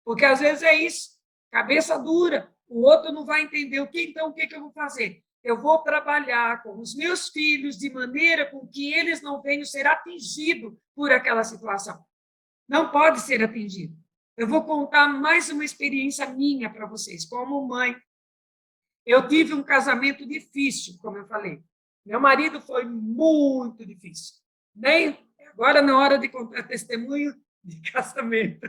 Porque, às vezes, é isso, cabeça dura, o outro não vai entender. Então, o que eu vou fazer? Eu vou trabalhar com os meus filhos de maneira com que eles não venham ser atingidos por aquela situação. Não pode ser atingido. Eu vou contar mais uma experiência minha para vocês, como mãe. Eu tive um casamento difícil, como eu falei. Meu marido foi muito difícil. Nem agora, na hora de contar testemunho de casamento.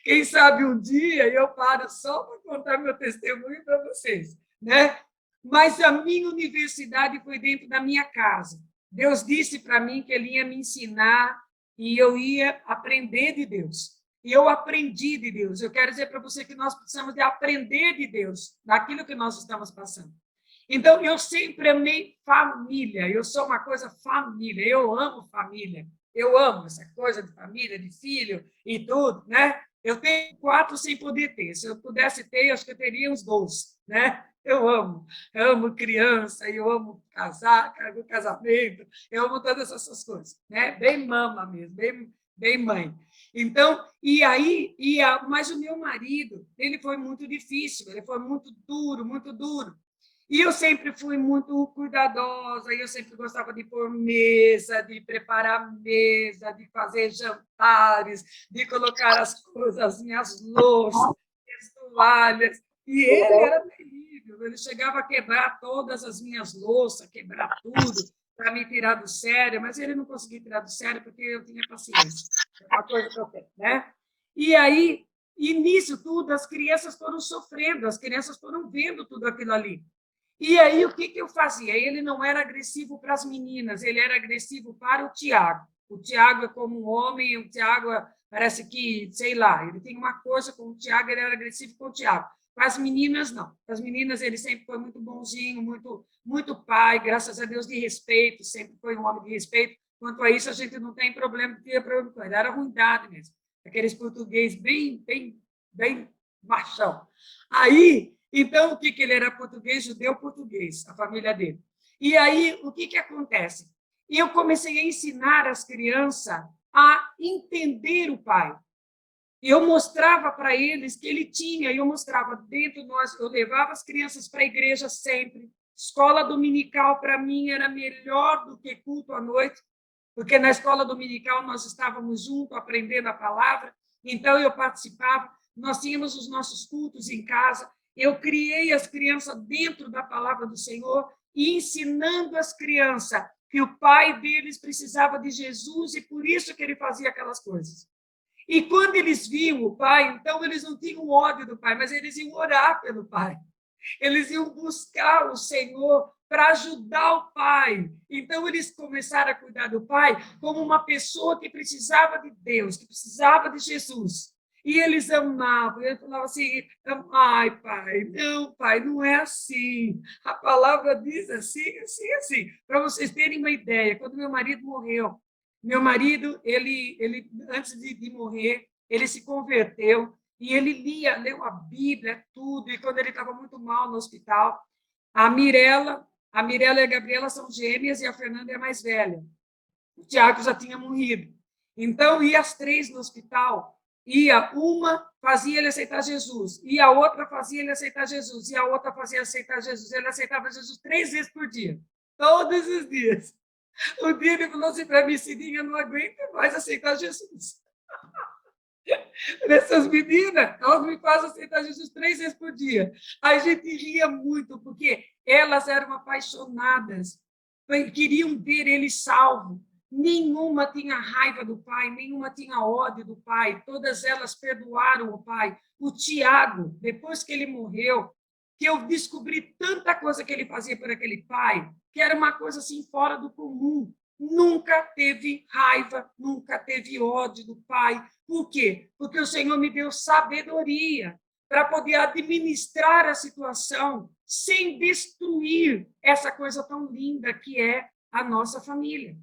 Quem sabe um dia eu paro só para contar meu testemunho para vocês, né? Mas a minha universidade foi dentro da minha casa. Deus disse para mim que Ele ia me ensinar e eu ia aprender de Deus. e eu aprendi de Deus. Eu quero dizer para você que nós precisamos de aprender de Deus, daquilo que nós estamos passando. Então, eu sempre amei família, eu sou uma coisa família, eu amo família, eu amo essa coisa de família, de filho e tudo, né? Eu tenho 4 sem poder ter, se eu pudesse ter, acho que eu teria uns 12, né? Eu amo criança, eu amo casar, casamento, eu amo todas essas coisas, né? Bem mama mesmo, bem mãe. Então, mas o meu marido, ele foi muito difícil, ele foi muito duro, muito duro. E eu sempre fui muito cuidadosa, eu sempre gostava de pôr mesa, de preparar mesa, de fazer jantares, de colocar as coisas, as minhas louças, as toalhas. E ele era terrível, ele chegava a quebrar todas as minhas louças, quebrar tudo, para me tirar do sério, mas ele não conseguia tirar do sério porque eu tinha paciência. É uma coisa que eu tenho, né? E aí, e nisso tudo, as crianças foram sofrendo, as crianças foram vendo tudo aquilo ali. E aí, o que eu fazia? Ele não era agressivo para as meninas, ele era agressivo para o Tiago. O Tiago é como um homem, o Tiago parece que, sei lá, ele tem uma coisa com o Tiago, ele era agressivo com o Tiago. Com as meninas, não. Com as meninas, ele sempre foi muito bonzinho, muito pai, graças a Deus, de respeito, sempre foi um homem de respeito. Quanto a isso, a gente não tem problema, porque era ruindade mesmo. Aqueles português bem machão. Aí, então, o que ele era português, judeu português, a família dele. E aí, o que acontece? Eu comecei a ensinar as crianças a entender o pai. Eu mostrava para eles que ele tinha, eu mostrava dentro de nós, eu levava as crianças para a igreja sempre. Escola dominical, para mim, era melhor do que culto à noite, porque na escola dominical nós estávamos juntos, aprendendo a palavra, então eu participava, nós tínhamos os nossos cultos em casa, eu criei as crianças dentro da palavra do Senhor e ensinando as crianças que o pai deles precisava de Jesus e por isso que ele fazia aquelas coisas. E quando eles viam o pai, então eles não tinham ódio do pai, mas eles iam orar pelo pai. Eles iam buscar o Senhor para ajudar o pai. Então, eles começaram a cuidar do pai como uma pessoa que precisava de Deus, que precisava de Jesus. E eles amavam. Eles falavam assim, ai, pai, não é assim. A palavra diz assim, assim, assim. Para vocês terem uma ideia, quando meu marido morreu, meu marido, ele antes de morrer, ele se converteu, e ele leu a Bíblia, tudo, e quando ele estava muito mal no hospital, a Mirella e a Gabriela são gêmeas e a Fernanda é a mais velha. O Tiago já tinha morrido. Então, ia as 3 no hospital, uma fazia ele aceitar Jesus, e a outra fazia ele aceitar Jesus, e a outra fazia aceitar Jesus. Ele aceitava Jesus 3 vezes por dia, todos os dias. Um dia ele falou assim para mim, Cidinha, eu não aguento mais aceitar Jesus. Essas meninas, elas me fazem aceitar Jesus 3 vezes por dia. A gente ria muito, porque elas eram apaixonadas, queriam ver ele salvo. Nenhuma tinha raiva do pai, nenhuma tinha ódio do pai, todas elas perdoaram o pai. O Tiago, depois que ele morreu, que eu descobri tanta coisa que ele fazia por aquele pai, que era uma coisa assim fora do comum. Nunca teve raiva, nunca teve ódio do pai. Por quê? Porque o Senhor me deu sabedoria para poder administrar a situação sem destruir essa coisa tão linda que é a nossa família.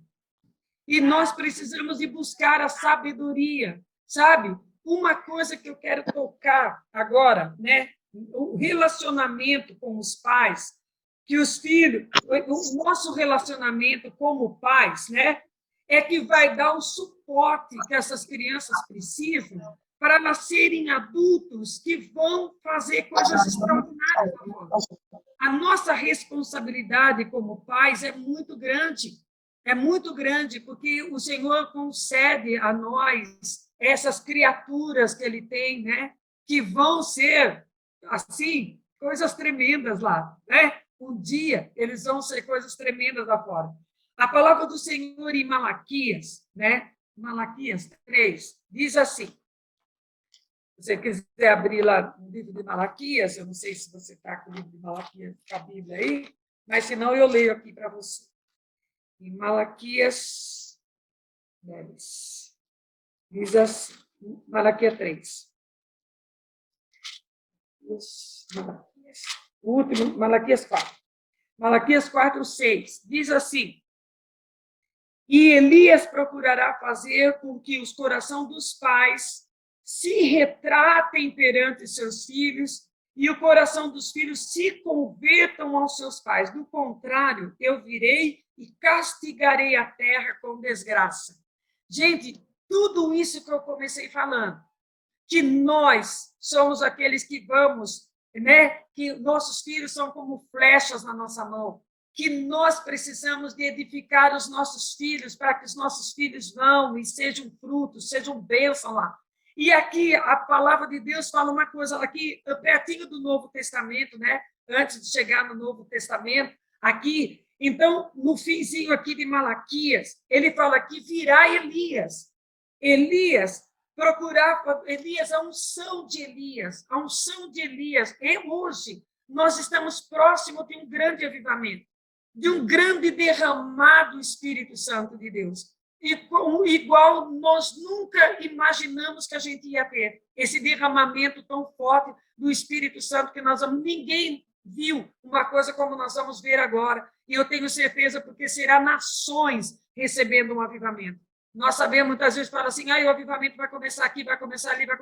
E nós precisamos de buscar a sabedoria, sabe? Uma coisa que eu quero tocar agora, né? O relacionamento com os pais, que os filhos, o nosso relacionamento como pais, né? É que vai dar o suporte que essas crianças precisam para nascerem adultos que vão fazer coisas extraordinárias. A nossa responsabilidade como pais é muito grande, porque o Senhor concede a nós essas criaturas que Ele tem, né? Que vão ser, assim, coisas tremendas lá, né? Um dia eles vão ser coisas tremendas lá fora. A palavra do Senhor em Malaquias, né? Malaquias 3, diz assim, se você quiser abrir lá no livro de Malaquias, eu não sei se você está com o livro de Malaquias, com a Bíblia aí, mas se não, eu leio aqui para você. Em Malaquias 10, diz assim, Malaquias 3. O último, Malaquias 4. Malaquias 4, 6. Diz assim: e Elias procurará fazer com que os corações dos pais se retratem perante seus filhos e o coração dos filhos se convertam aos seus pais. Do contrário, eu virei e castigarei a terra com desgraça. Gente, tudo isso que eu comecei falando, que nós somos aqueles que vamos, né? Que nossos filhos são como flechas na nossa mão, que nós precisamos de edificar os nossos filhos para que os nossos filhos vão e sejam frutos, sejam bênção lá. E aqui a palavra de Deus fala uma coisa, aqui pertinho do Novo Testamento, né? Antes de chegar no Novo Testamento, aqui, então, no finzinho aqui de Malaquias, ele fala que virá Elias. Elias, a unção de Elias, e hoje nós estamos próximos de um grande avivamento, de um grande derramado Espírito Santo de Deus, igual nós nunca imaginamos que a gente ia ter, esse derramamento tão forte do Espírito Santo que ninguém viu uma coisa como nós vamos ver agora, e eu tenho certeza porque será nações recebendo um avivamento. Nós sabemos, muitas vezes, fala assim, o avivamento vai começar aqui, vai começar ali, vai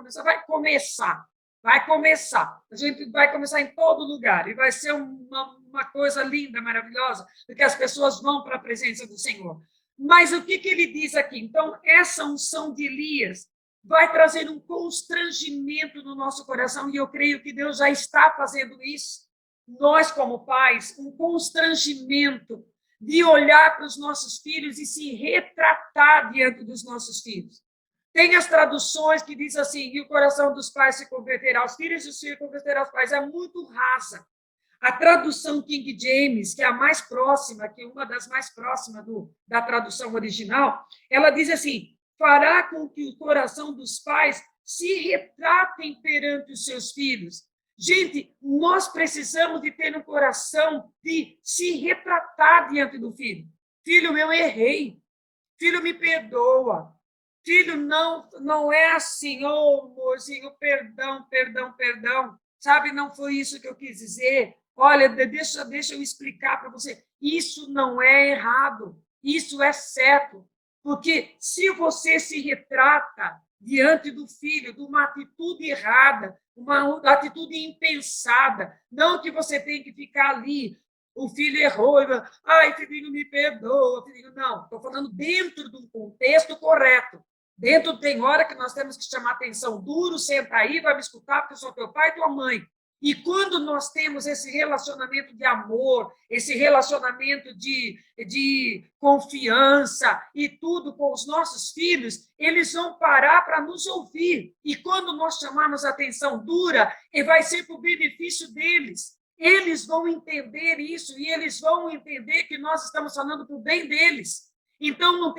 começar. A gente vai começar em todo lugar, e vai ser uma coisa linda, maravilhosa, porque as pessoas vão para a presença do Senhor. Mas o que ele diz aqui? Então, essa unção de Elias vai trazer um constrangimento no nosso coração, e eu creio que Deus já está fazendo isso. Nós, como pais, um constrangimento de olhar para os nossos filhos e se retratar diante dos nossos filhos. Tem as traduções que diz assim, e o coração dos pais se converterá aos filhos e os filhos se converterão aos pais. É muito rasa. A tradução King James, que é a mais próxima, que é uma das mais próximas da tradução original, ela diz assim, fará com que o coração dos pais se retratem perante os seus filhos. Gente, nós precisamos de ter um coração de se retratar diante do filho. Filho, eu errei. Filho, me perdoa. Filho, não é assim. Amorzinho, perdão. Sabe, não foi isso que eu quis dizer. Olha, deixa eu explicar para você. Isso não é errado. Isso é certo. Porque se você se retrata diante do filho, de uma atitude errada, uma atitude impensada, não que você tem que ficar ali, o filho errou, filhinho, me perdoa, filhinho. Não, estou falando dentro de um contexto correto. Dentro tem hora que nós temos que chamar atenção, duro, senta aí, vai me escutar, porque eu sou teu pai e tua mãe. E quando nós temos esse relacionamento de amor, esse relacionamento de confiança e tudo com os nossos filhos, eles vão parar para nos ouvir. E quando nós chamarmos atenção dura, vai ser para o benefício deles. Eles vão entender isso e eles vão entender que nós estamos falando para o bem deles. Então,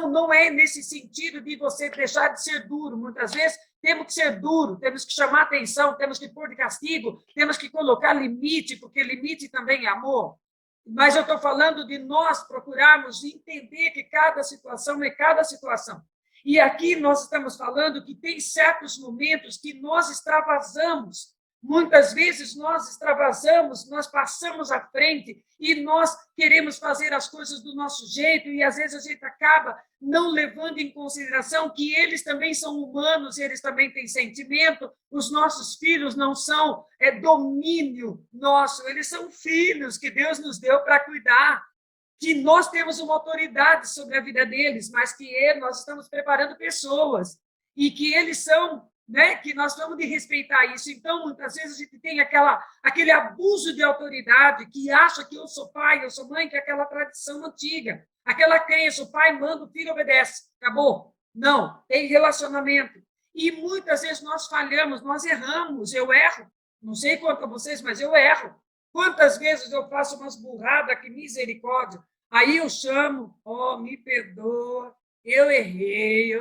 não é nesse sentido de você deixar de ser duro. Muitas vezes, temos que ser duro, temos que chamar atenção, temos que pôr de castigo, temos que colocar limite, porque limite também é amor. Mas eu estou falando de nós procurarmos entender que cada situação é cada situação. E aqui nós estamos falando que tem certos momentos que nós extravasamos. Muitas vezes nós extravasamos, nós passamos à frente e nós queremos fazer as coisas do nosso jeito e, às vezes, a gente acaba não levando em consideração que eles também são humanos, eles também têm sentimento, os nossos filhos não são domínio nosso, eles são filhos que Deus nos deu para cuidar, que nós temos uma autoridade sobre a vida deles, mas que nós estamos preparando pessoas e que eles são... que nós vamos de respeitar isso. Então, muitas vezes, a gente tem aquele abuso de autoridade que acha que eu sou pai, eu sou mãe, que é aquela tradição antiga, aquela crença, o pai manda, o filho obedece, acabou. Não, tem relacionamento. E muitas vezes nós falhamos, nós erramos, eu erro. Não sei quanto a vocês, mas eu erro. Quantas vezes eu faço umas burradas, que misericórdia. Aí eu chamo, me perdoa, eu errei,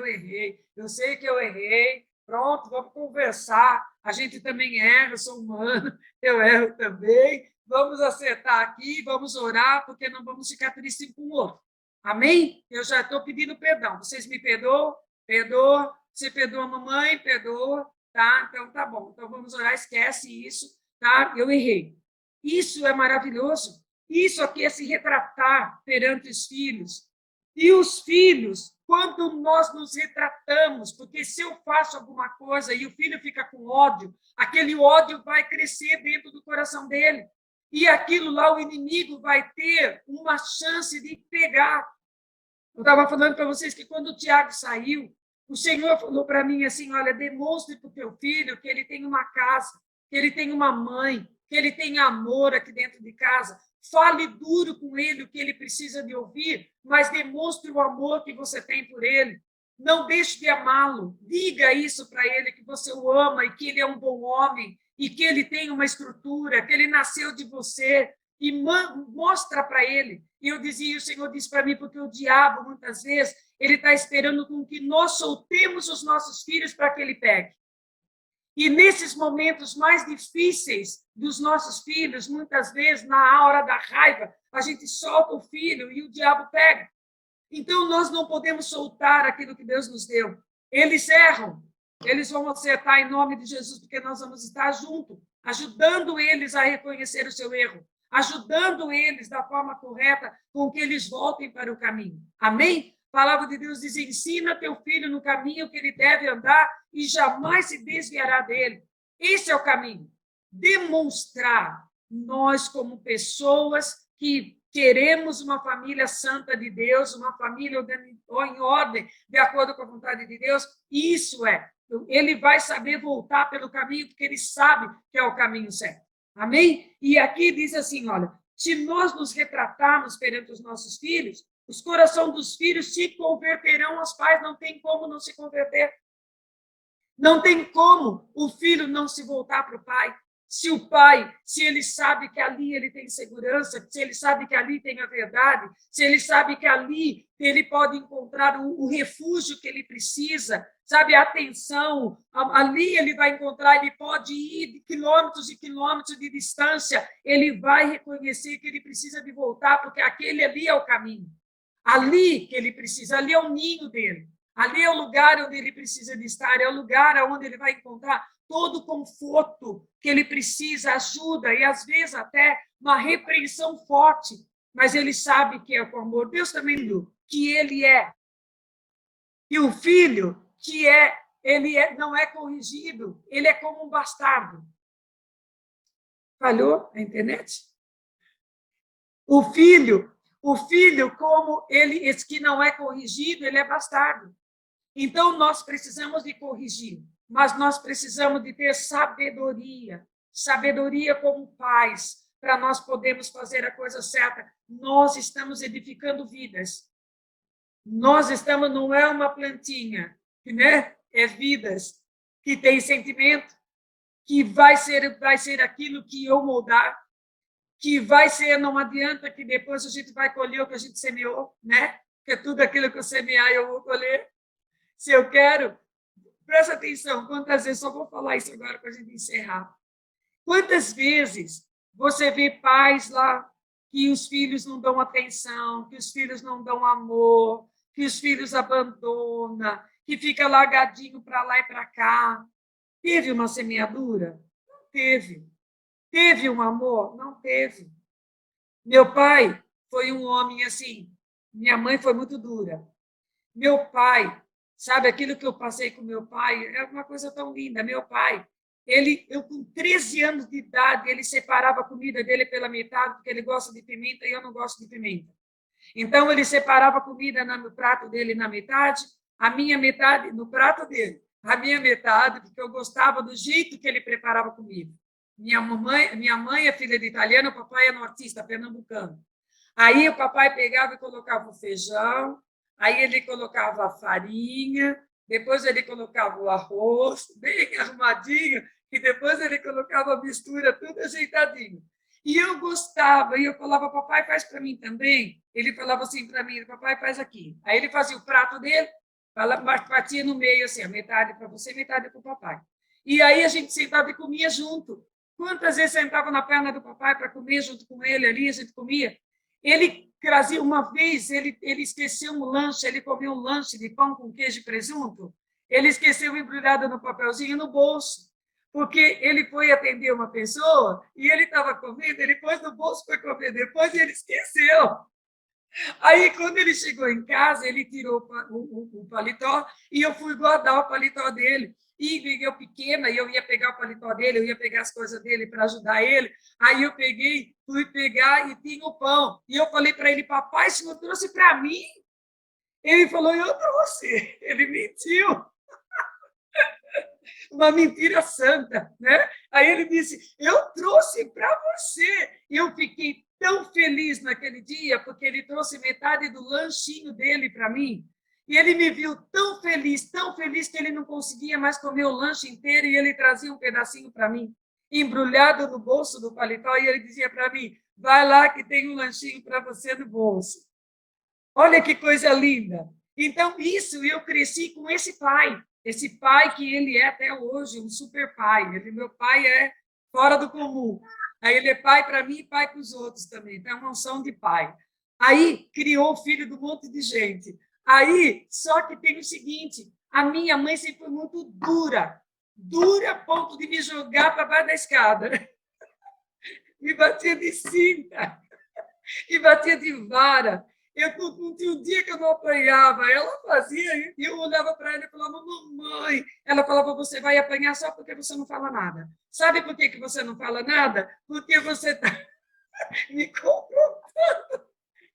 eu sei que eu errei, pronto, vamos conversar, a gente também erra, eu sou humano, eu erro também, vamos acertar aqui, vamos orar, porque não vamos ficar tristes com o outro. Amém? Eu já estou pedindo perdão, vocês me perdoam? Perdoa? Você perdoa a mamãe? Perdoa, tá? Então tá bom. Então vamos orar, esquece isso, tá? Eu errei. Isso é maravilhoso. Isso aqui é se retratar perante os filhos. E os filhos, quando nós nos retratamos, porque se eu faço alguma coisa e o filho fica com ódio, aquele ódio vai crescer dentro do coração dele. E aquilo lá, o inimigo vai ter uma chance de pegar. Eu estava falando para vocês que quando o Tiago saiu, o Senhor falou para mim assim, olha, demonstre para o teu filho que ele tem uma casa, que ele tem uma mãe, que ele tem amor aqui dentro de casa. Fale duro com ele o que ele precisa de ouvir, mas demonstre o amor que você tem por ele. Não deixe de amá-lo. Diga isso para ele, que você o ama e que ele é um bom homem e que ele tem uma estrutura, que ele nasceu de você. E mostra para ele. E eu dizia, o Senhor disse para mim, porque o diabo, muitas vezes, ele está esperando com que nós soltemos os nossos filhos para que ele pegue. E nesses momentos mais difíceis dos nossos filhos, muitas vezes, na hora da raiva, a gente solta o filho e o diabo pega. Então, nós não podemos soltar aquilo que Deus nos deu. Eles erram, eles vão acertar em nome de Jesus, porque nós vamos estar junto, ajudando eles a reconhecer o seu erro, ajudando eles da forma correta com que eles voltem para o caminho. Amém? A palavra de Deus diz, ensina teu filho no caminho que ele deve andar e jamais se desviará dele. Esse é o caminho. Demonstrar nós como pessoas que queremos uma família santa de Deus, uma família em ordem, de acordo com a vontade de Deus, isso é. Ele vai saber voltar pelo caminho, porque ele sabe que é o caminho certo. Amém? E aqui diz assim, olha, se nós nos retratarmos perante os nossos filhos, os corações dos filhos se converterão aos pais, não tem como não se converter. Não tem como o filho não se voltar para o pai. Se o pai, se ele sabe que ali ele tem segurança, se ele sabe que ali tem a verdade, se ele sabe que ali ele pode encontrar o refúgio que ele precisa, sabe, a atenção, ali ele vai encontrar, ele pode ir de quilômetros e quilômetros de distância, ele vai reconhecer que ele precisa de voltar, porque aquele ali é o caminho. Ali que ele precisa, ali é o ninho dele. Ali é o lugar onde ele precisa de estar, é o lugar onde ele vai encontrar todo o conforto que ele precisa, ajuda e, às vezes, até uma repreensão forte, mas ele sabe que é com amor. Deus também viu que ele é. E o filho, que é, não é corrigido, ele é como um bastardo. Falhou a internet? O filho, como ele, esse que não é corrigido, ele é bastardo. Então, nós precisamos de corrigir, mas nós precisamos de ter sabedoria como pais, para nós podermos fazer a coisa certa. Nós estamos edificando vidas. Nós estamos, não é uma plantinha, né? É vidas que tem sentimento, que vai ser aquilo que eu moldar, que vai ser, não adianta que depois a gente vai colher o que a gente semeou, né? Porque tudo aquilo que eu semear eu vou colher. Se eu quero, presta atenção, quantas vezes, só vou falar isso agora para a gente encerrar. Quantas vezes você vê pais lá que os filhos não dão atenção, que os filhos não dão amor, que os filhos abandonam, que fica largadinho para lá e para cá. Teve uma semeadura? Não teve. Teve um amor? Não teve. Meu pai foi um homem assim. Minha mãe foi muito dura. Meu pai, sabe, aquilo que eu passei com meu pai, é uma coisa tão linda. Meu pai, eu com 13 anos de idade, ele separava a comida dele pela metade, porque ele gosta de pimenta e eu não gosto de pimenta. Então, ele separava a comida no prato dele na metade, a minha metade no prato dele, a minha metade, porque eu gostava do jeito que ele preparava a comida. Minha mãe é filha de italiano, o papai é nortista, pernambucano. Aí o papai pegava e colocava o feijão, aí ele colocava a farinha, depois ele colocava o arroz, bem arrumadinho, e depois ele colocava a mistura, tudo ajeitadinho. E eu gostava, e eu falava, papai, faz para mim também. Ele falava assim para mim, papai, faz aqui. Aí ele fazia o prato dele, partia no meio, assim, a metade para você, metade para o papai. E aí a gente sentava e comia junto. Quantas vezes sentava na perna do papai para comer junto com ele ali, a gente comia? Ele trazia uma vez, ele esqueceu um lanche, ele comeu um lanche de pão com queijo e presunto. Ele esqueceu embrulhado no papelzinho no bolso, porque ele foi atender uma pessoa e ele estava comendo, ele pôs no bolso para comer, depois ele esqueceu. Aí, quando ele chegou em casa, ele tirou o paletó e eu fui guardar o paletó dele. E eu pequena, e eu ia pegar o paletó dele, eu ia pegar as coisas dele para ajudar ele. Aí eu peguei, fui pegar e tinha o pão. E eu falei para ele, papai, o senhor trouxe para mim? Ele falou, eu trouxe. Ele mentiu. Uma mentira santa, né? Aí ele disse, eu trouxe para você. E eu fiquei tão feliz naquele dia, porque ele trouxe metade do lanchinho dele para mim. E ele me viu tão feliz que ele não conseguia mais comer o lanche inteiro e ele trazia um pedacinho para mim, embrulhado no bolso do paletó, e ele dizia para mim, vai lá que tem um lanchinho para você no bolso. Olha que coisa linda. Então, isso eu cresci com esse pai que ele é até hoje, um super pai. Meu pai é fora do comum. Aí ele é pai para mim e pai para os outros também. Então, é uma unção de pai. Aí, criou o filho de um monte de gente. Aí, só que tem o seguinte, a minha mãe sempre foi muito dura a ponto de me jogar para baixo da escada. Me batia de cinta, me batia de vara. Não tinha um dia que eu não apanhava. Ela fazia, e eu olhava para ela e falava, mamãe. Ela falava, você vai apanhar só porque você não fala nada. Sabe por que você não fala nada? Porque você está me confrontando.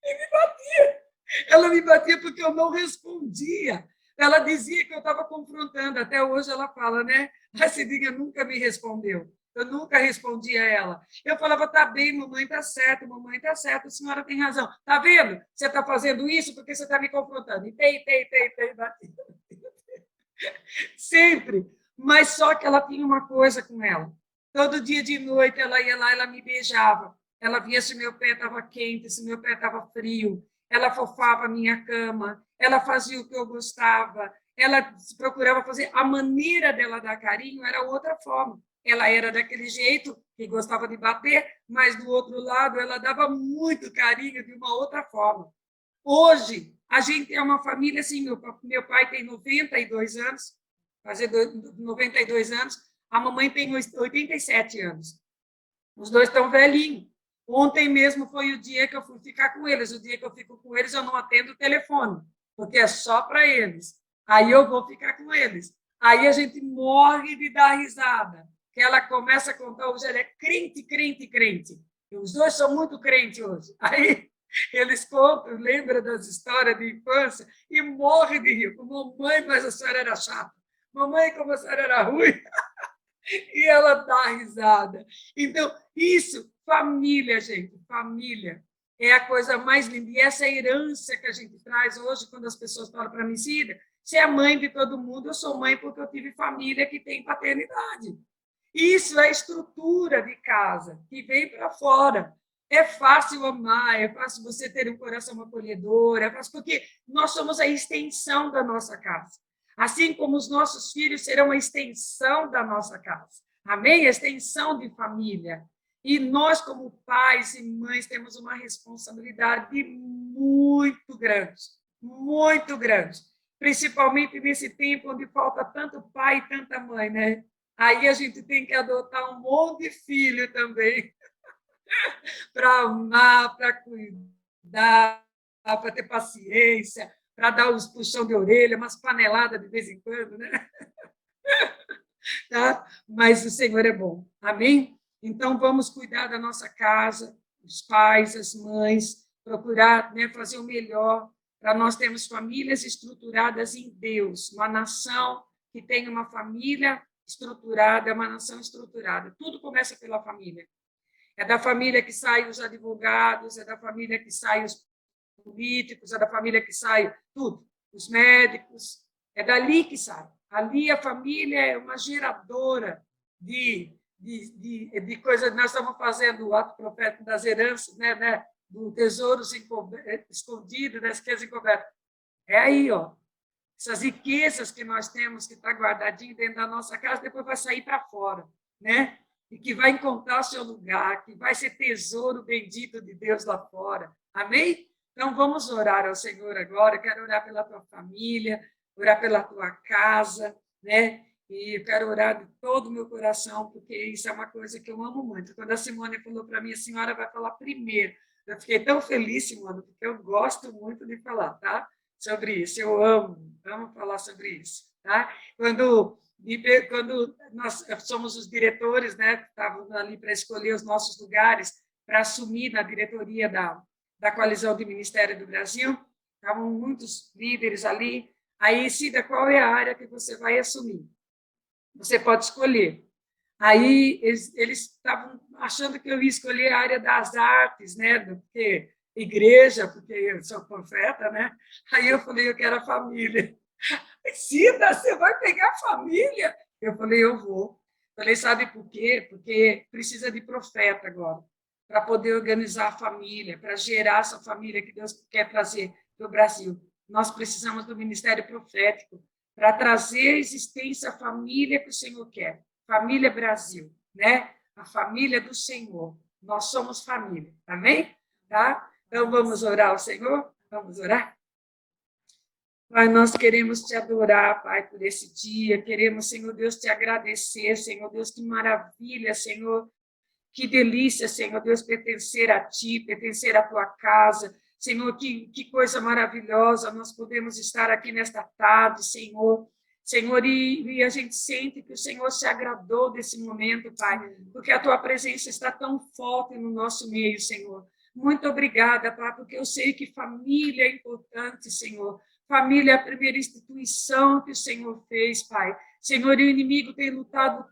E me batia. Ela me batia porque eu não respondia. Ela dizia que eu estava confrontando. Até hoje ela fala, né? A Cidinha nunca me respondeu. Eu nunca respondi a ela. Eu falava, tá bem, mamãe, tá certo, a senhora tem razão. Tá vendo? Você está fazendo isso porque você está me confrontando. E tem, batia. Sempre. Mas só que ela tinha uma coisa com ela. Todo dia de noite ela ia lá, ela me beijava. Ela via se meu pé estava quente, se meu pé estava frio. Ela fofava a minha cama. Ela fazia o que eu gostava. Ela procurava fazer. A maneira dela dar carinho era outra forma. Ela era daquele jeito, que gostava de bater, mas do outro lado ela dava muito carinho de uma outra forma. Hoje, a gente é uma família assim, meu pai tem 92 anos, fazer 92 anos, a mamãe tem 87 anos. Os dois estão velhinhos. Ontem mesmo foi o dia que eu fui ficar com eles. O dia que eu fico com eles, eu não atendo o telefone, porque é só para eles. Aí eu vou ficar com eles. Aí a gente morre de dar risada. Que ela começa a contar, hoje ela é crente. E os dois são muito crentes hoje. Aí eles contam, lembram das histórias de infância e morrem de rir. Mamãe, mas a senhora era chata. Mamãe, como a senhora era ruim. E ela dá risada. Então, isso, família, gente, família é a coisa mais linda. E essa herança que a gente traz hoje, quando as pessoas falam para mim, Cida, você é mãe de todo mundo, eu sou mãe porque eu tive família que tem paternidade. Isso é estrutura de casa, que vem para fora. É fácil amar, é fácil você ter um coração acolhedor, é fácil porque nós somos a extensão da nossa casa. Assim como os nossos filhos serão a extensão da nossa casa. Amém? A extensão de família. E nós, como pais e mães, temos uma responsabilidade muito grande, principalmente nesse tempo onde falta tanto pai e tanta mãe, né? Aí a gente tem que adotar um monte de filho também, para amar, para cuidar, para ter paciência, para dar uns puxão de orelha, umas paneladas de vez em quando, né? Tá? Mas o Senhor é bom, amém? Então, vamos cuidar da nossa casa, os pais, as mães, procurar, né, fazer o melhor para nós termos famílias estruturadas em Deus, uma nação que tem uma família estruturada, é uma nação estruturada. Tudo começa pela família. É da família que saem os advogados, é da família que saem os políticos, é da família que sai tudo, os médicos, é dali que sai. Ali a família é uma geradora de coisas. Nós estamos fazendo o ato profético das heranças, né, do tesouros escondido, das riquezas encobertas. É aí, ó. Essas riquezas que nós temos, que está guardadinho dentro da nossa casa, depois vai sair para fora, né? E que vai encontrar o seu lugar, que vai ser tesouro bendito de Deus lá fora. Amém? Então, vamos orar ao Senhor agora. Eu quero orar pela tua família, orar pela tua casa, né? E eu quero orar de todo o meu coração, porque isso é uma coisa que eu amo muito. Quando a Simone falou para mim, a senhora vai falar primeiro. Eu fiquei tão feliz, Simone, porque eu gosto muito de falar, tá? Sobre isso. Eu amo falar sobre isso, tá? Quando nós somos os diretores, né? Estavam ali para escolher os nossos lugares para assumir na diretoria da Coalizão de Ministério do Brasil, estavam muitos líderes ali. Aí, Cida, qual é a área que você vai assumir? Você pode escolher. Aí eles estavam achando que eu ia escolher a área das artes, né? Porque igreja, porque eu sou profeta, né? Aí eu falei, eu quero a família. Cida, você vai pegar a família? Eu falei, eu vou. Falei, sabe por quê? Porque precisa de profeta agora, para poder organizar a família, para gerar essa família que Deus quer trazer para o Brasil. Nós precisamos do ministério profético para trazer à existência a família que o Senhor quer. Família Brasil, né? A família do Senhor. Nós somos família, amém? Tá? Então vamos orar ao Senhor? Vamos orar? Pai, nós queremos te adorar, Pai, por esse dia. Queremos, Senhor Deus, te agradecer, Senhor Deus, que maravilha, Senhor. Que delícia, Senhor Deus, pertencer a Ti, pertencer à Tua casa. Senhor, que coisa maravilhosa nós podemos estar aqui nesta tarde, Senhor. Senhor, e a gente sente que o Senhor se agradou desse momento, Pai, porque a Tua presença está tão forte no nosso meio, Senhor. Muito obrigada, Pai, porque eu sei que família é importante, Senhor. Família é a primeira instituição que o Senhor fez, Pai. Senhor, e o inimigo tem lutado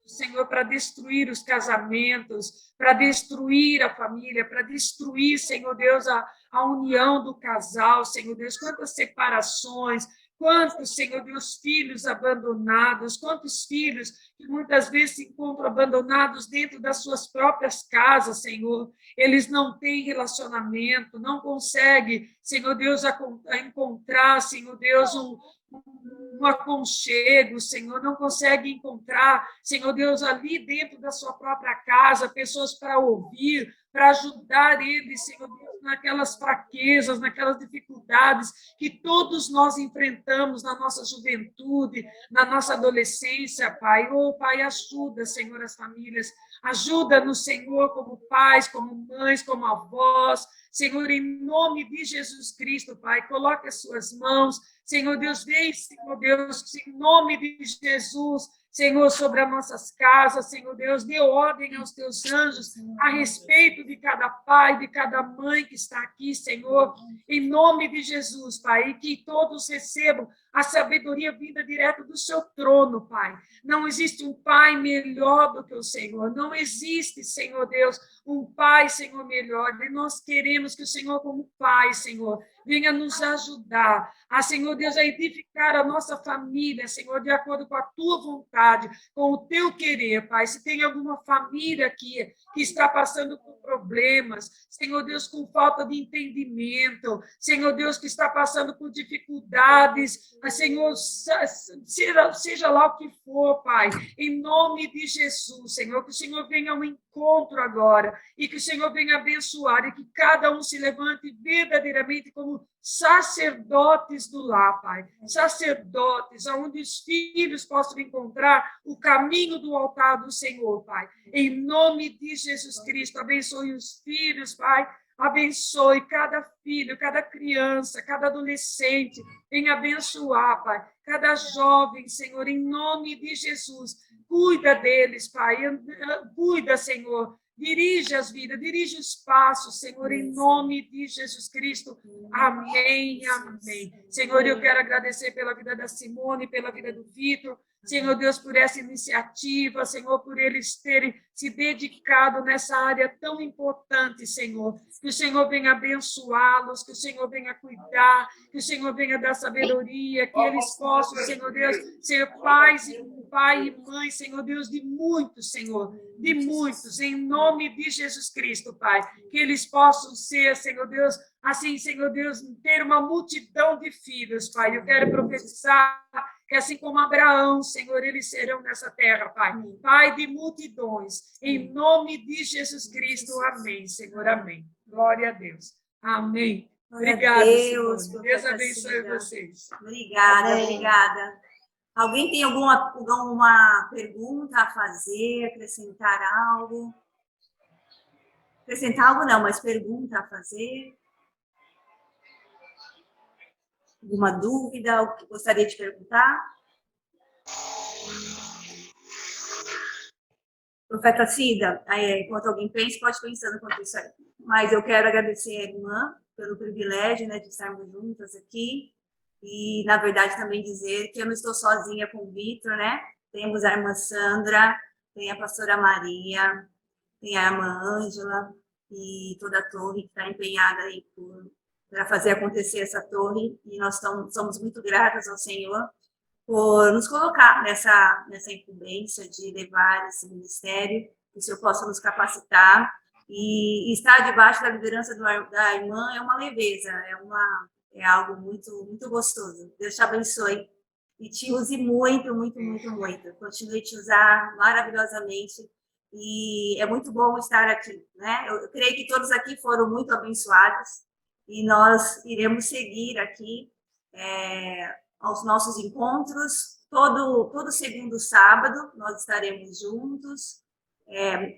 Senhor, para destruir os casamentos, para destruir a família, para destruir, Senhor Deus, a união do casal, Senhor Deus, quantas separações, quantos, Senhor Deus, filhos abandonados, quantos filhos que muitas vezes se encontram abandonados dentro das suas próprias casas, Senhor, eles não têm relacionamento, não conseguem, Senhor Deus, a encontrar, Senhor Deus, um aconchego, Senhor, não consegue encontrar, Senhor Deus, ali dentro da sua própria casa, pessoas para ouvir, para ajudar eles, Senhor Deus, naquelas fraquezas, naquelas dificuldades que todos nós enfrentamos na nossa juventude, na nossa adolescência, Pai. Oh, Pai, ajuda, Senhor, as famílias, ajuda-nos, Senhor, como pais, como mães, como avós, Senhor, em nome de Jesus Cristo, Pai, coloque as suas mãos, Senhor Deus, vem, Senhor Deus, em nome de Jesus, Senhor, sobre as nossas casas, Senhor Deus, dê ordem aos teus anjos a respeito de cada pai, de cada mãe que está aqui, Senhor, em nome de Jesus, Pai, e que todos recebam a sabedoria vinda direto do seu trono, Pai. Não existe um pai melhor do que o Senhor, não existe, Senhor Deus, um pai, Senhor, melhor, e nós queremos que o Senhor, como pai, Senhor, venha nos ajudar a, Senhor Deus, a edificar a nossa família, Senhor, de acordo com a tua vontade, com o teu querer, Pai. Se tem alguma família aqui que está passando por problemas, Senhor Deus, com falta de entendimento, Senhor Deus, que está passando por dificuldades, Senhor, seja lá o que for, Pai, em nome de Jesus, Senhor, que o Senhor venha ao encontro agora e que o Senhor venha abençoar e que cada um se levante verdadeiramente como sacerdotes do lar, Pai. Sacerdotes, onde os filhos possam encontrar o caminho do altar do Senhor, Pai. Em nome de Jesus Cristo, abençoe os filhos, Pai. Abençoe cada filho, cada criança, cada adolescente. Venha abençoar, Pai. Cada jovem, Senhor, em nome de Jesus. Cuida deles, Pai. Cuida, Senhor. Dirige as vidas, dirige os passos, Senhor, em nome de Jesus Cristo. Amém, amém. Senhor, eu quero agradecer pela vida da Simone, pela vida do Vitor, Senhor Deus, por essa iniciativa, Senhor, por eles terem se dedicado nessa área tão importante, Senhor. Que o Senhor venha abençoá-los, que o Senhor venha cuidar, que o Senhor venha dar sabedoria, que eles possam, Senhor Deus, ser pais e pai e mãe, Senhor Deus, de muitos, Senhor, de muitos, em nome de Jesus Cristo, Pai. Que eles possam ser, Senhor Deus, assim, Senhor Deus, ter uma multidão de filhos, Pai. Eu quero profetizar que assim como Abraão, Senhor, eles serão nessa terra, Pai. Pai de multidões, em nome de Jesus Cristo, amém, Senhor, amém. Glória a Deus. Amém. Glória a Obrigada, Deus, Simone. Deus profeta abençoe Cida. vocês. Obrigada, Amém. obrigada. Alguém tem alguma pergunta a fazer, acrescentar algo? Acrescentar algo não, mas pergunta a fazer? Alguma dúvida, algo que gostaria de perguntar? Profeta Cida, enquanto alguém pensa, pode pensando enquanto isso aí. Mas eu quero agradecer a irmã pelo privilégio, né, de estarmos juntas aqui. E, na verdade, também dizer que eu não estou sozinha com o Vitor, né? Temos a irmã Sandra, tem a pastora Maria, tem a irmã Ângela e toda a torre que está empenhada aí para fazer acontecer essa torre. E nós somos muito gratas ao Senhor por nos colocar nessa incumbência de levar esse ministério, que o Senhor possa nos capacitar. E estar debaixo da liderança da irmã é uma leveza, é algo muito, muito gostoso. Deus te abençoe e te use muito, muito, muito, muito. Continue a te usar maravilhosamente. E é muito bom estar aqui, né? Eu creio que todos aqui foram muito abençoados e nós iremos seguir aqui aos nossos encontros. Todo segundo sábado nós estaremos juntos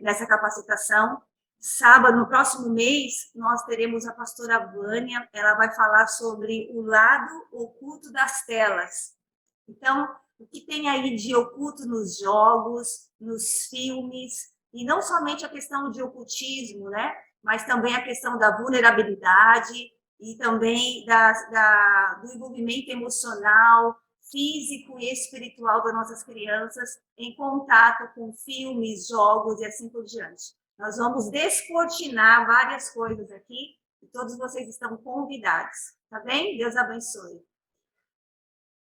nessa capacitação. Sábado, no próximo mês, nós teremos a pastora Vânia, ela vai falar sobre o lado oculto das telas. Então, o que tem aí de oculto nos jogos, nos filmes, e não somente a questão de ocultismo, né? Mas também a questão da vulnerabilidade e também do envolvimento emocional, físico e espiritual das nossas crianças em contato com filmes, jogos e assim por diante. Nós vamos descortinar várias coisas aqui e todos vocês estão convidados, tá bem? Deus abençoe.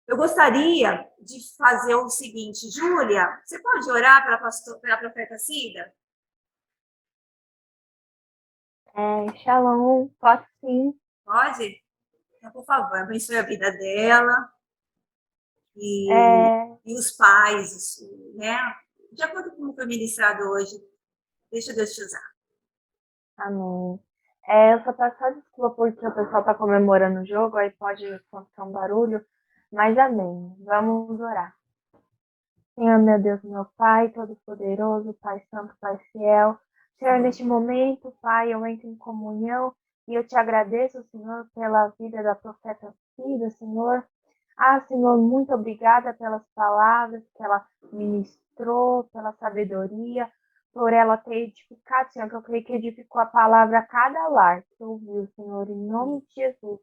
Eu gostaria de fazer o seguinte, Júlia, você pode orar pela profeta Cida? Shalom, posso sim. Pode? Então, por favor, abençoe a vida dela e os pais, né? De acordo com o que foi ministrado hoje, deixa Deus te usar. Amém. Eu só peço só desculpa porque o pessoal está comemorando o jogo, aí pode acontecer um barulho, mas amém. Vamos orar. Senhor, meu Deus, meu Pai, Todo-Poderoso, Pai Santo, Pai Fiel. Senhor, neste momento, Pai, eu entro em comunhão e eu te agradeço, Senhor, pela vida da profeta Cida, Senhor. Senhor, muito obrigada pelas palavras que ela ministrou, pela sabedoria, por ela ter edificado, Senhor, que eu creio que edificou a palavra a cada lar que ouviu, Senhor, em nome de Jesus.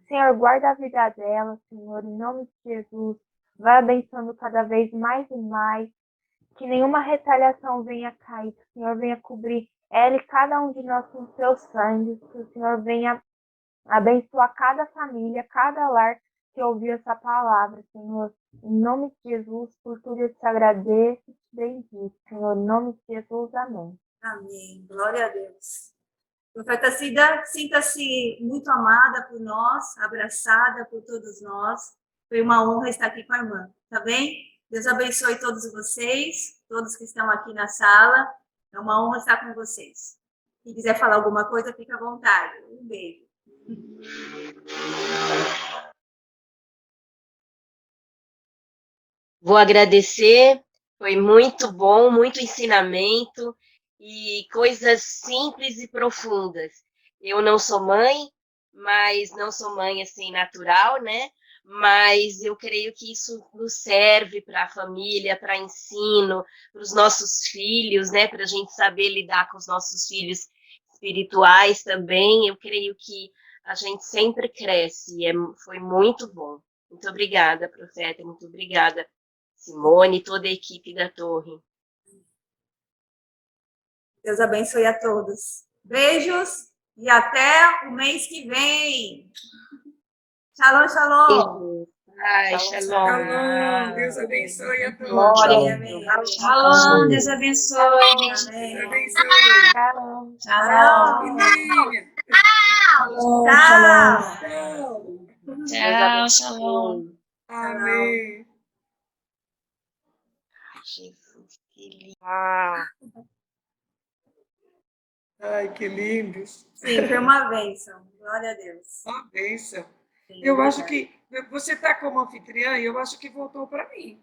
Senhor, guarda a vida dela, Senhor, em nome de Jesus. Vai abençoando cada vez mais e mais, que nenhuma retaliação venha cair, que o Senhor venha cobrir ela e cada um de nós com seu sangue, que o Senhor venha abençoar cada família, cada lar que ouviu essa palavra, Senhor. Em nome de Jesus, por tudo eu te agradeço e te bendigo, Senhor. Em nome de Jesus, amém. Amém. Glória a Deus. Profeta Cida, sinta-se muito amada por nós, abraçada por todos nós. Foi uma honra estar aqui com a irmã, tá bem? Deus abençoe todos vocês, todos que estão aqui na sala. É uma honra estar com vocês. Se quiser falar alguma coisa, fique à vontade. Um beijo. Vou agradecer, foi muito bom, muito ensinamento e coisas simples e profundas. Eu não sou mãe, mas não sou mãe assim natural, né? Mas eu creio que isso nos serve para a família, para ensino, para os nossos filhos, né? Para a gente saber lidar com os nossos filhos espirituais também. Eu creio que a gente sempre cresce e foi muito bom. Muito obrigada, profeta, muito obrigada, Simone e toda a equipe da Torre. Deus abençoe a todos. Beijos e até o mês que vem. Shalom, shalom. Ai, shalom. Shalom. Deus abençoe a todos. Glória. Amém. Shalom, Deus abençoe. Deus Amém. abençoe. Shalom. Shalom. Filhinha. Tchau. Tchau, shalom. Amém. Jesus, que lindo. Ai, que lindos. Sim, foi uma bênção. Glória a Deus. Uma bênção. Sim, Eu acho obrigada. que você está como anfitriã e eu acho que voltou para mim.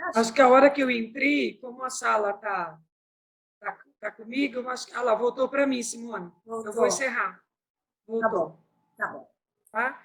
Acho Acho que a hora que eu entrei, como a sala tá comigo, eu acho que ela voltou para mim, Simone. Eu vou voltou. encerrar. Tá Voltou, bom, tá bom. tá?